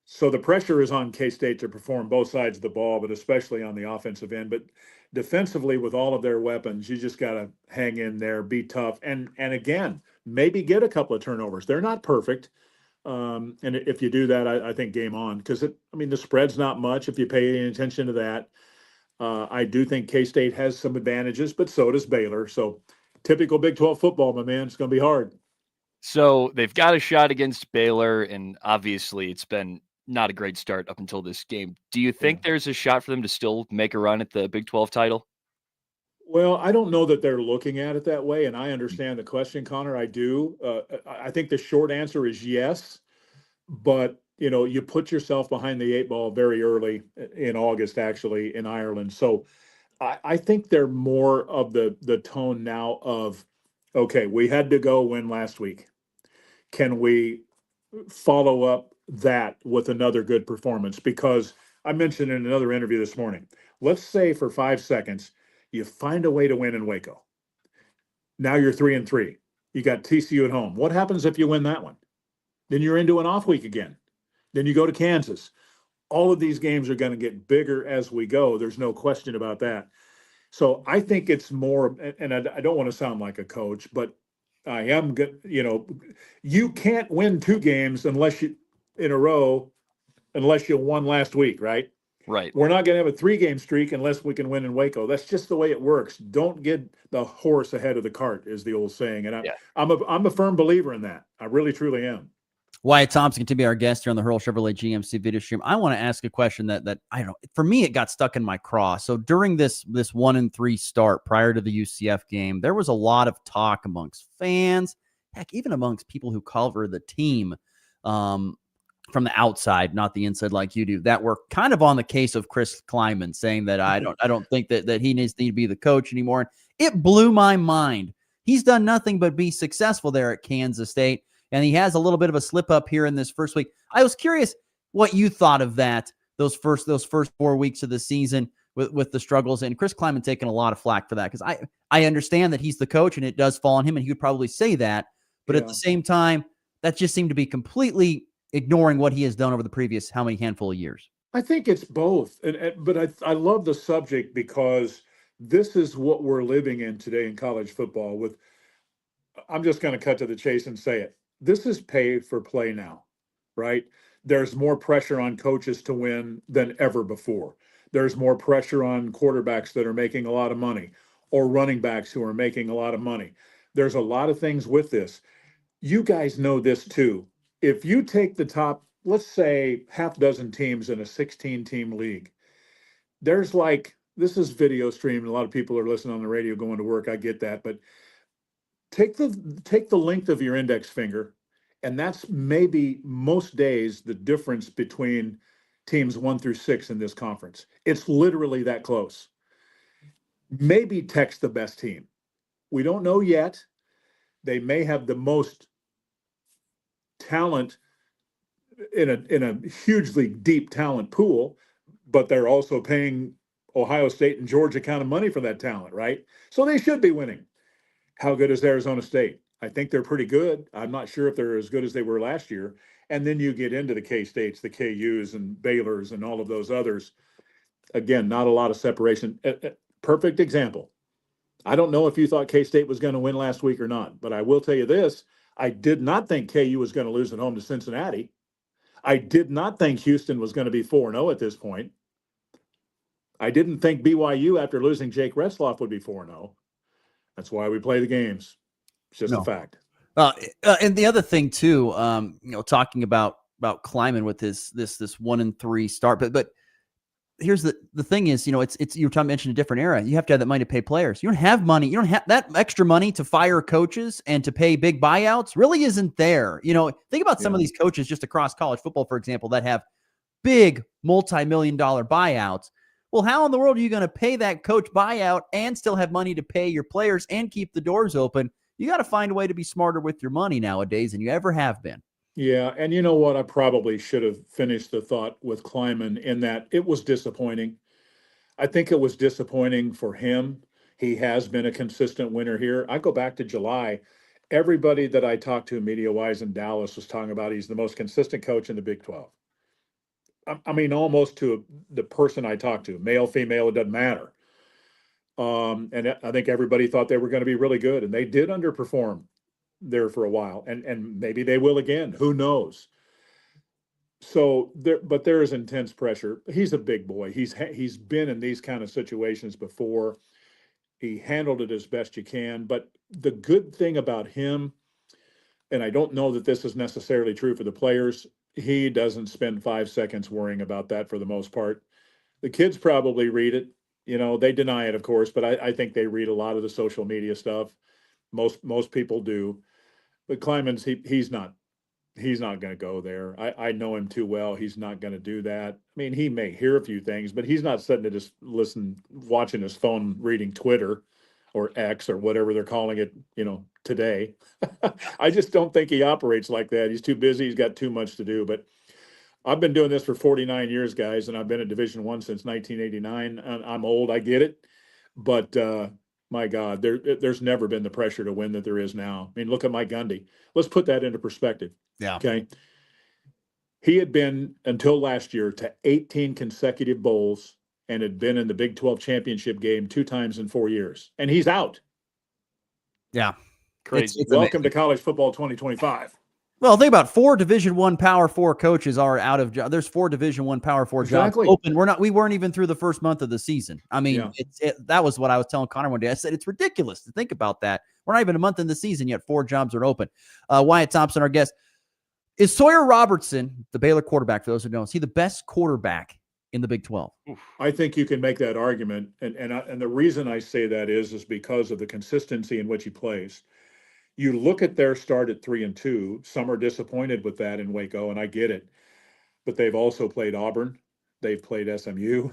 So the pressure is on K-State to perform both sides of the ball, but especially on the offensive end. But defensively, with all of their weapons, you just got to hang in there, be tough, and again, maybe get a couple of turnovers. They're not perfect. And if you do that, I think game on, because the spread's not much if you pay any attention to that. I do think K-State has some advantages, but so does Baylor. So typical Big 12 football, my man. It's going to be hard. So they've got a shot against Baylor, and obviously it's been not a great start up until this game. Do you think there's a shot for them to still make a run at the Big 12 title? Well, I don't know that they're looking at it that way, and I understand the question, Connor. I do. I think the short answer is yes, but you put yourself behind the 8 ball very early in August, actually, in Ireland. So I think they're more of the tone now of, okay, we had to go win last week. Can we follow up that with another good performance? Because I mentioned in another interview this morning, let's say for 5 seconds, you find a way to win in Waco. Now you're 3-3. You got TCU at home. What happens if you win that one? Then you're into an off week again. Then you go to Kansas. All of these games are going to get bigger as we go. There's no question about that. So I think it's more, and I don't want to sound like a coach, but I am good. You can't win 2 games unless you in a row, unless you won last week, right? Right. We're not going to have a 3-game streak unless we can win in Waco. That's just the way it works. Don't get the horse ahead of the cart, is the old saying. And I'm a firm believer in that. I really, truly am. Wyatt Thompson to be our guest here on the Hurl Chevrolet GMC video stream. I want to ask a question that I don't know. For me, it got stuck in my craw. So during this 1-3 start prior to the UCF game, there was a lot of talk amongst fans, heck, even amongst people who cover the team from the outside, not the inside like you do, that were kind of on the case of Chris Kleiman, saying that I don't think that he needs to be the coach anymore. It blew my mind. He's done nothing but be successful there at Kansas State. And he has a little bit of a slip up here in this first week. I was curious what you thought of that, those first 4 weeks of the season with the struggles, and Chris Kleiman taking a lot of flack for that, because I understand that he's the coach and it does fall on him, and he would probably say that. But at the same time, that just seemed to be completely ignoring what he has done over the previous handful of years. I think it's both. But I love the subject because this is what we're living in today in college football. I'm just going to cut to the chase and say it. This is pay for play now, right? There's more pressure on coaches to win than ever before. There's more pressure on quarterbacks that are making a lot of money or running backs who are making a lot of money. There's a lot of things with this. You guys know this too. If you take the top, let's say, half dozen teams in a 16-team league, there's this is video streamed. A lot of people are listening on the radio going to work. I get that, but take the length of your index finger, and that's maybe most days the difference between teams 1 through 6 in this conference. It's literally that close. Maybe Tech's the best team. We don't know yet. They may have the most talent in a hugely deep talent pool, but they're also paying Ohio State and Georgia kind of money for that talent, right? So they should be winning. How good is Arizona State? I think they're pretty good. I'm not sure if they're as good as they were last year. And then you get into the K-States, the KUs and Baylors and all of those others. Again, not a lot of separation. Perfect example. I don't know if you thought K-State was going to win last week or not, but I will tell you this. I did not think KU was going to lose at home to Cincinnati. I did not think Houston was going to be 4-0 at this point. I didn't think BYU, after losing Jake Retzloff, would be 4-0. That's why we play the games. It's just a fact. And the other thing too, talking about Kleiman with this 1-3 start, but here's the thing is, it's you're mentioning a different era. You have to have that money to pay players. You don't have money. You don't have that extra money to fire coaches and to pay big buyouts. Really isn't there. Think about some of these coaches just across college football, for example, that have big multi-million-dollar buyouts. Well, how in the world are you going to pay that coach buyout and still have money to pay your players and keep the doors open? You got to find a way to be smarter with your money nowadays than you ever have been. Yeah, and you know what? I probably should have finished the thought with Kleiman in that it was disappointing. I think it was disappointing for him. He has been a consistent winner here. I go back to July. Everybody that I talked to media-wise in Dallas was talking about he's the most consistent coach in the Big 12. I mean, almost to the person I talked to, male, female, it doesn't matter. And I think everybody thought they were going to be really good, and they did underperform there for a while, and maybe they will again. Who knows? So there is intense pressure. He's a big boy. He's been in these kind of situations before. He handled it as best you can. But the good thing about him, and I don't know that this is necessarily true for the players, he doesn't spend 5 seconds worrying about that for the most part. The kids probably read it. They deny it, of course, but I think they read a lot of the social media stuff. Most people do. But Kleiman's, he's not going to go there. I know him too well. He's not going to do that. I mean, he may hear a few things, but he's not sitting to just watching his phone, reading Twitter or X or whatever they're calling it, today. I just don't think he operates like that. He's too busy. He's got too much to do. But I've been doing this for 49 years, guys, and I've been in Division I since 1989. I'm old, I get it, but my God, there's never been the pressure to win that there is now. I mean, look at Mike Gundy. Let's put that into perspective. Yeah. Okay. He had been, until last year, to 18 consecutive bowls and had been in the Big 12 championship game 2 times in 4 years. And he's out. Yeah. Crazy. It's Welcome amazing. to college football 2025. Well, think about 4 Division I Power 4 coaches are out of job. There's 4 Division I Power 4 Exactly. jobs open. We weren't even through the first month of the season. I mean, that was what I was telling Connor one day. I said, it's ridiculous to think about that. We're not even a month in the season yet. 4 jobs are open. Wyatt Thompson, our guest. Is Sawyer Robertson, the Baylor quarterback, for those who don't know, is he the best quarterback in the Big 12? I think you can make that argument. And the reason I say that is because of the consistency in which he plays. You look at their start at 3-2. Some are disappointed with that in Waco, and I get it. But they've also played Auburn. They've played SMU.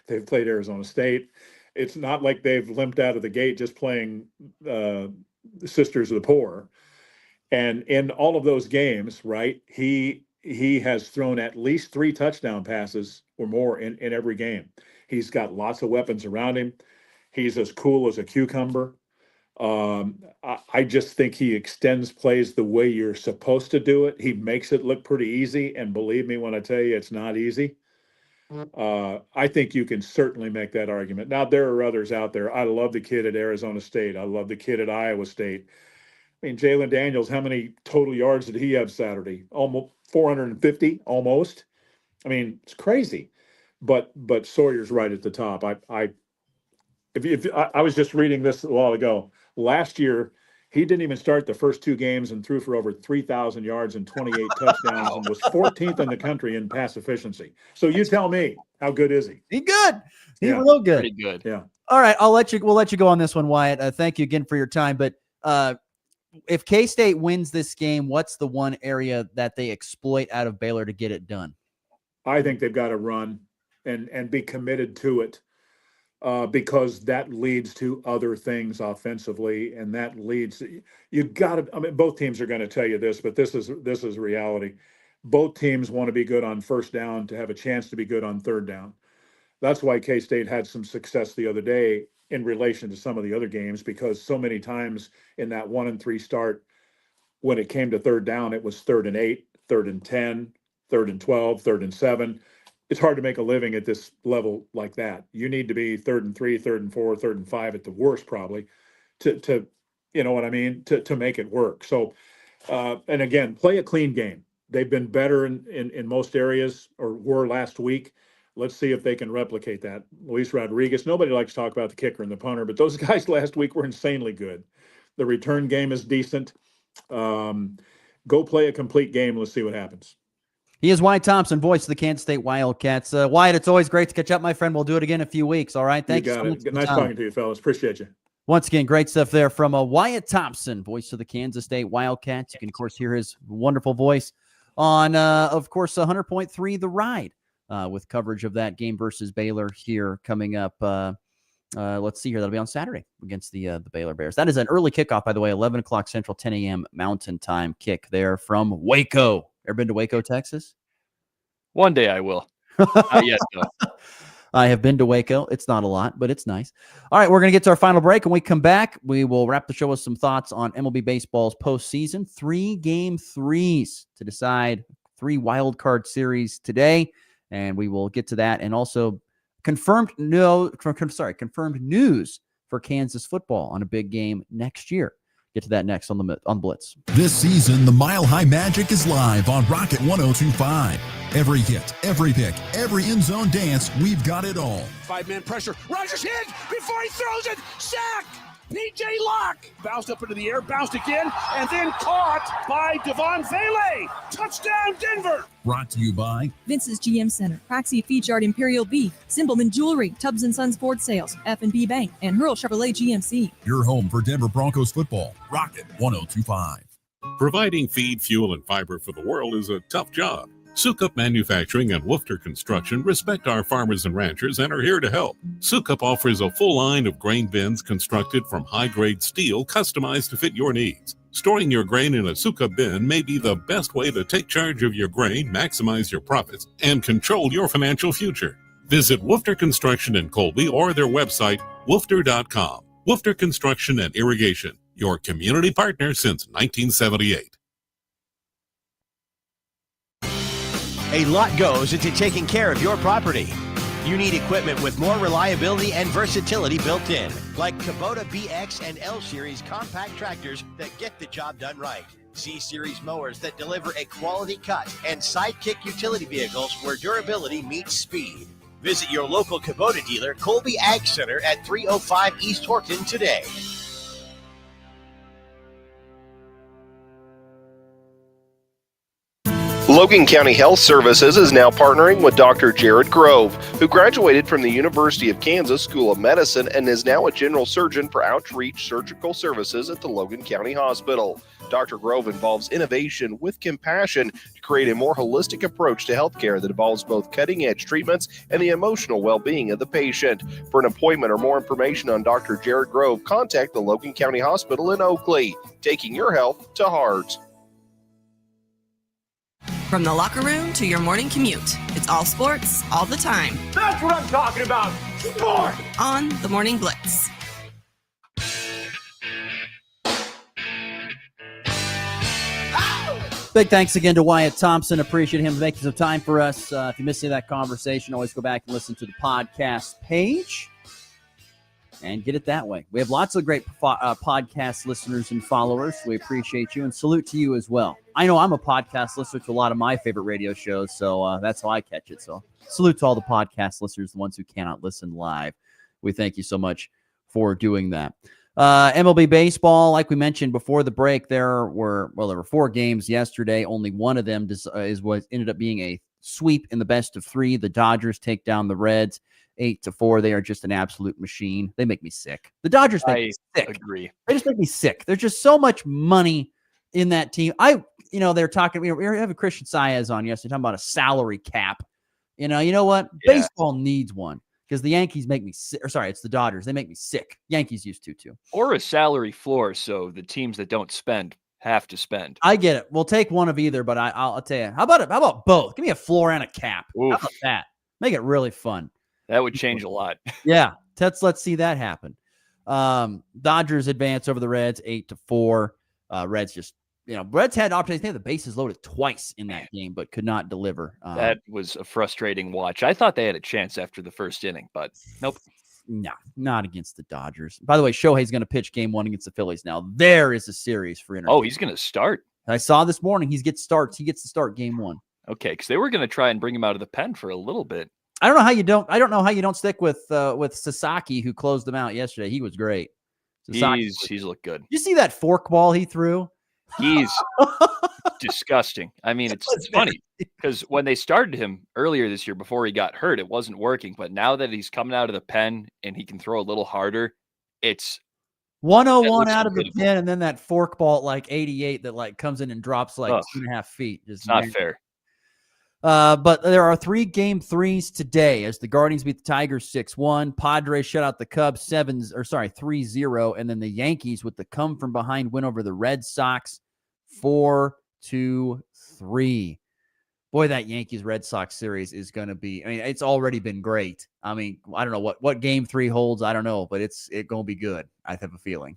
They've played Arizona State. It's not like they've limped out of the gate just playing the Sisters of the Poor. And in all of those games, right, he has thrown at least 3 touchdown passes or more in every game. He's got lots of weapons around him. He's as cool as a cucumber. I just think he extends plays the way you're supposed to do it. He makes it look pretty easy, and believe me when I tell you it's not easy. I think you can certainly make that argument. Now, there are others out there. I love the kid at Arizona State. I love the kid at Iowa State. I mean, Jalen Daniels, how many total yards did he have Saturday? Almost 450, almost. I mean, it's crazy. But Sawyer's right at the top. I was just reading this a while ago. Last year, he didn't even start the first 2 games and threw for over 3,000 yards and 28 touchdowns and was 14th in the country in pass efficiency. So you tell me, how good is he? He's good. He's Yeah. real good. Pretty good. Yeah. All right, we'll let you go on this one, Wyatt. Thank you again for your time. But if K-State wins this game, what's the one area that they exploit out of Baylor to get it done? I think they've got to run and be committed to it. Because that leads to other things offensively, and that leads you got to. I mean, both teams are going to tell you this, but this is reality. Both teams want to be good on first down to have a chance to be good on third down. That's why K-State had some success the other day in relation to some of the other games, because so many times in that 1-3 start, when it came to third down, it was 3rd and 8, 3rd and 10, 3rd and 12, 3rd and 7. It's hard to make a living at this level like that. You need to be 3rd and 3, 3rd and 4, 3rd and 5 at the worst, probably, to you know what I mean, to make it work. So, and again, play a clean game. They've been better in most areas, or were last week. Let's see if they can replicate that. Luis Rodriguez, nobody likes to talk about the kicker and the punter, but those guys last week were insanely good. The return game is decent. Go play a complete game. Let's see what happens. He is Wyatt Thompson, voice of the Kansas State Wildcats. Wyatt, it's always great to catch up, my friend. We'll do it again in a few weeks. All right. Thank you. You got it. Nice talking to you, fellas. Appreciate you. Once again, great stuff there from Wyatt Thompson, voice of the Kansas State Wildcats. You can, of course, hear his wonderful voice on, of course, 100.3 The Ride with coverage of that game versus Baylor here coming up. Let's see here. That'll be on Saturday against the Baylor Bears. That is an early kickoff, by the way, 11 o'clock Central, 10 a.m. Mountain Time kick there from Waco. Ever been to Waco, Texas? One day I will. Not yet, though. I have been to Waco. It's not a lot, but it's nice. All right, we're going to get to our final break. When we come back, we will wrap the show with some thoughts on MLB Baseball's postseason. 3 game threes to decide 3 wild card series today, and we will get to that. And also confirmed news for Kansas football on a big game next year. Get to that next on Blitz. This season, the Mile High Magic is live on Rocket 102.5. Every hit, every pick, every end zone dance, we've got it all. 5-man pressure. Rogers hit before he throws it. Sack. P.J. Locke bounced up into the air, bounced again, and then caught by Devon Vele. Touchdown, Denver. Brought to you by Vince's GM Center, Proxy Feed Yard Imperial Beef, Simpleman Jewelry, Tubbs & Sons Ford Sales, F&B Bank, and Hurl Chevrolet GMC. your home for Denver Broncos football. Rocket 102.5. Providing feed, fuel, and fiber for the world is a tough job. Sukup Manufacturing and Woofter Construction respect our farmers and ranchers and are here to help. Sukup offers a full line of grain bins constructed from high-grade steel customized to fit your needs. Storing your grain in a Sukha bin may be the best way to take charge of your grain, maximize your profits, and control your financial future. Visit Woofter Construction in Colby or their website, woofter.com. Woofter Construction and Irrigation, your community partner since 1978. A lot goes into taking care of your property. You need equipment with more reliability and versatility built in, like Kubota BX and L Series compact tractors that get the job done right. C Series mowers that deliver a quality cut, and Sidekick utility vehicles where durability meets speed. Visit your local Kubota dealer, Colby Ag Center at 305 East Horton today. Logan County Health Services is now partnering with Dr. Jared Grove, who graduated from the University of Kansas School of Medicine and is now a general surgeon for Outreach Surgical Services at the Logan County Hospital. Dr. Grove involves innovation with compassion to create a more holistic approach to healthcare that involves both cutting-edge treatments and the emotional well-being of the patient. For an appointment or more information on Dr. Jared Grove, contact the Logan County Hospital in Oakley, taking your health to heart. From the locker room to your morning commute, it's all sports, all the time. That's what I'm talking about. Sport! On the Morning Blitz. Big thanks again to Wyatt Thompson. Appreciate him making some time for us. If you missed any of that conversation, always go back and listen to the podcast page and get it that way. We have lots of great podcast listeners and followers. We appreciate you and salute to you as well. I know I'm a podcast listener to a lot of my favorite radio shows, so that's how I catch it. So salute to all the podcast listeners, the ones who cannot listen live. We thank you so much for doing that. MLB baseball, like we mentioned before the break, there were 4 games yesterday. Only one of them is what ended up being a sweep in the best of 3. The Dodgers take down the Reds 8-4. They are just an absolute machine. They make me sick. The Dodgers make me sick. Agree. They just make me sick. There's just so much money in that team. They're talking. We were having Christian Saez on yesterday talking about a salary cap. You know what? Yeah. Baseball needs one because the Yankees make me sick. Or sorry, it's the Dodgers. They make me sick. Yankees used to too. Or a salary floor, so the teams that don't spend have to spend. I get it. We'll take one of either, but I'll tell you. How about both? Give me a floor and a cap. Oof. How about that? Make it really fun. That would change a lot. Yeah, let's see that happen. Dodgers advance over the Reds 8-4. Reds just, Reds had opportunities. They had the bases loaded twice in that game, but could not deliver. That was a frustrating watch. I thought they had a chance after the first inning, but nope. No, not against the Dodgers. By the way, Shohei's going to pitch game 1 against the Phillies now. There is a series for entertainment. Oh, he's going to start. I saw this morning he gets to start game 1. Okay, because they were going to try and bring him out of the pen for a little bit. I don't know how you don't stick with Sasaki, who closed them out yesterday. He was great. He's looked good. You see that fork ball he threw? He's disgusting. I mean, it's funny because when they started him earlier this year before he got hurt, it wasn't working. But now that he's coming out of the pen and he can throw a little harder, it's 101 out of the pen, and then that fork ball at like 88 that comes in and drops 2.5 feet. It's not fair. But there are 3 game 3s today as the Guardians beat the Tigers 6-1. Padres shut out the Cubs 3-0. And then the Yankees with the come from behind win over the Red Sox 4-3. Boy, that Yankees-Red Sox series is going to be, it's already been great. I don't know what game 3 holds. I don't know, but it's going to be good. I have a feeling.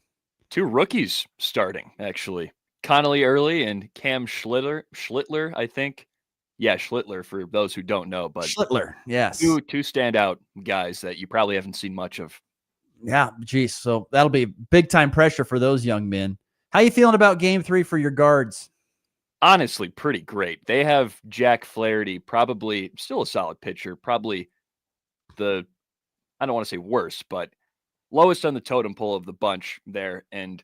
2 rookies starting, actually. Connolly early and Cam Schlittler, I think. Yeah, Schlittler, for those who don't know. But Schlittler, yes. 2 standout guys that you probably haven't seen much of. Yeah, geez. So that'll be big-time pressure for those young men. How you feeling about game 3 for your guards? Honestly, pretty great. They have Jack Flaherty, probably still a solid pitcher, probably I don't want to say worst, but lowest on the totem pole of the bunch there. And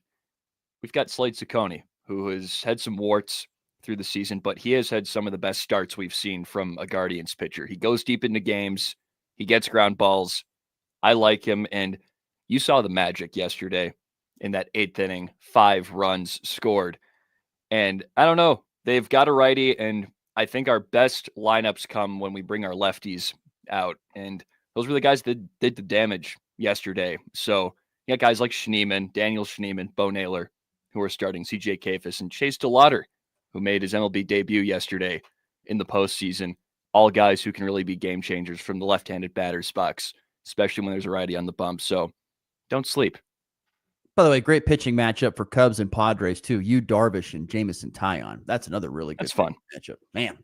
we've got Slade Ciccone, who has had some warts through the season, but he has had some of the best starts we've seen from a Guardians pitcher. He goes deep into games. He gets ground balls. I like him. And you saw the magic yesterday in that 8th inning, 5 runs scored. And I don't know, they've got a righty, and I think our best lineups come when we bring our lefties out. And those were the guys that did the damage yesterday. So you got guys like Schneemann, Daniel Schneemann, Bo Naylor, who are starting, CJ Kafis and Chase DeLauder, who made his MLB debut yesterday in the postseason. All guys who can really be game changers from the left-handed batter's box, especially when there's a righty on the bump. So don't sleep. By the way, great pitching matchup for Cubs and Padres, too. Yu Darvish and Jamison Taillon. That's another really good fun matchup. Man,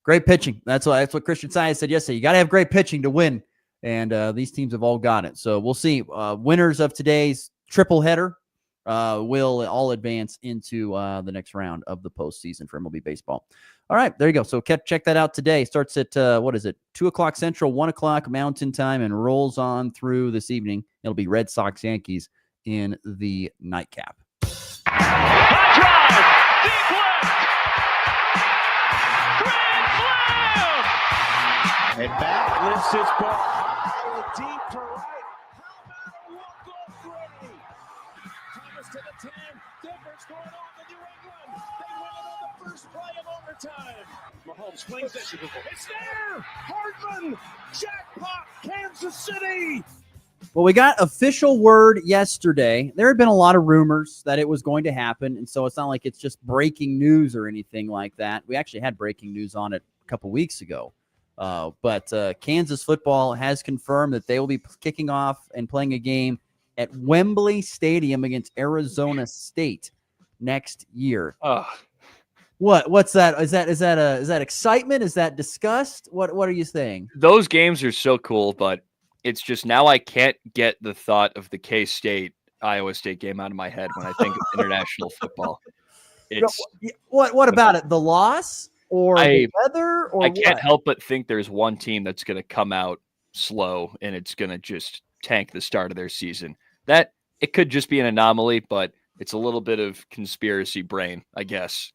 great pitching. That's what Christian Science said yesterday. You got to have great pitching to win, and these teams have all got it. So we'll see. Winners of today's triple header will all advance into the next round of the postseason for MLB baseball. All right, there you go. So check that out today. Starts at, 2 o'clock Central, 1 o'clock Mountain Time, and rolls on through this evening. It'll be Red Sox Yankees in the nightcap. High drive, deep left, grand slam! And back lifts his ball high, deep to right. How about a walk-off Gray? Thomas to the 10. Difference going on in New England. They win it on the first play of overtime. Mahomes swings it. It's there. Hardman. Jackpot. Kansas City. Well, we got official word yesterday. There had been a lot of rumors that it was going to happen, and so it's not like it's just breaking news or anything like that. We actually had breaking news on it a couple weeks ago. But Kansas football has confirmed that they will be kicking off and playing a game at Wembley Stadium against Arizona State next year. What's that? Is that excitement? Is that disgust? What are you saying? Those games are so cool, but it's just now I can't get the thought of the K-State Iowa State game out of my head when I think of international football. It's what about it? The loss or the weather? Or I can't help but think there's one team that's going to come out slow and it's going to just tank the start of their season. That it could just be an anomaly, but it's a little bit of conspiracy brain, I guess.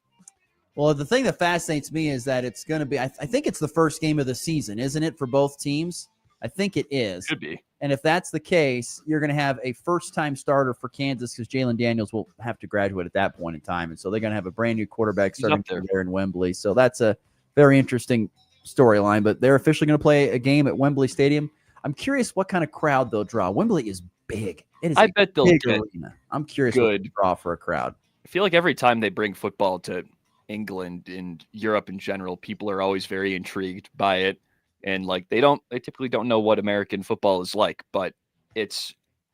Well, the thing that fascinates me is that it's going to be. I think it's the first game of the season, isn't it, for both teams? I think it is. Could be. And if that's the case, you're going to have a first-time starter for Kansas because Jalen Daniels will have to graduate at that point in time. And so they're going to have a brand-new quarterback starting there in Wembley. So that's a very interesting storyline. But they're officially going to play a game at Wembley Stadium. I'm curious what kind of crowd they'll draw. Wembley is big. It is I bet they'll big get arena. I'm curious what they draw for a crowd. I feel like every time they bring football to England and Europe in general, people are always very intrigued by it. And like they typically don't know what American football is like, but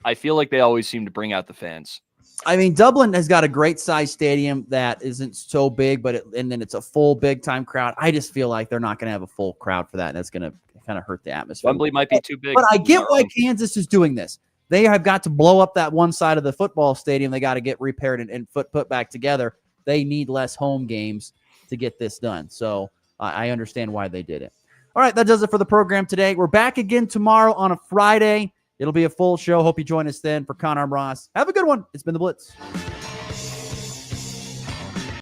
I feel like they always seem to bring out the fans. I mean, Dublin has got a great size stadium that isn't so big, and then it's a full big time crowd. I just feel like they're not going to have a full crowd for that. And that's going to kind of hurt the atmosphere. Wembley might be too big. But I get why Kansas is doing this. They have got to blow up that one side of the football stadium. They got to get repaired and put back together. They need less home games to get this done. So I understand why they did it. All right, that does it for the program today. We're back again tomorrow on a Friday. It'll be a full show. Hope you join us then. For Connor, I'm Ross. Have a good one. It's been The Blitz.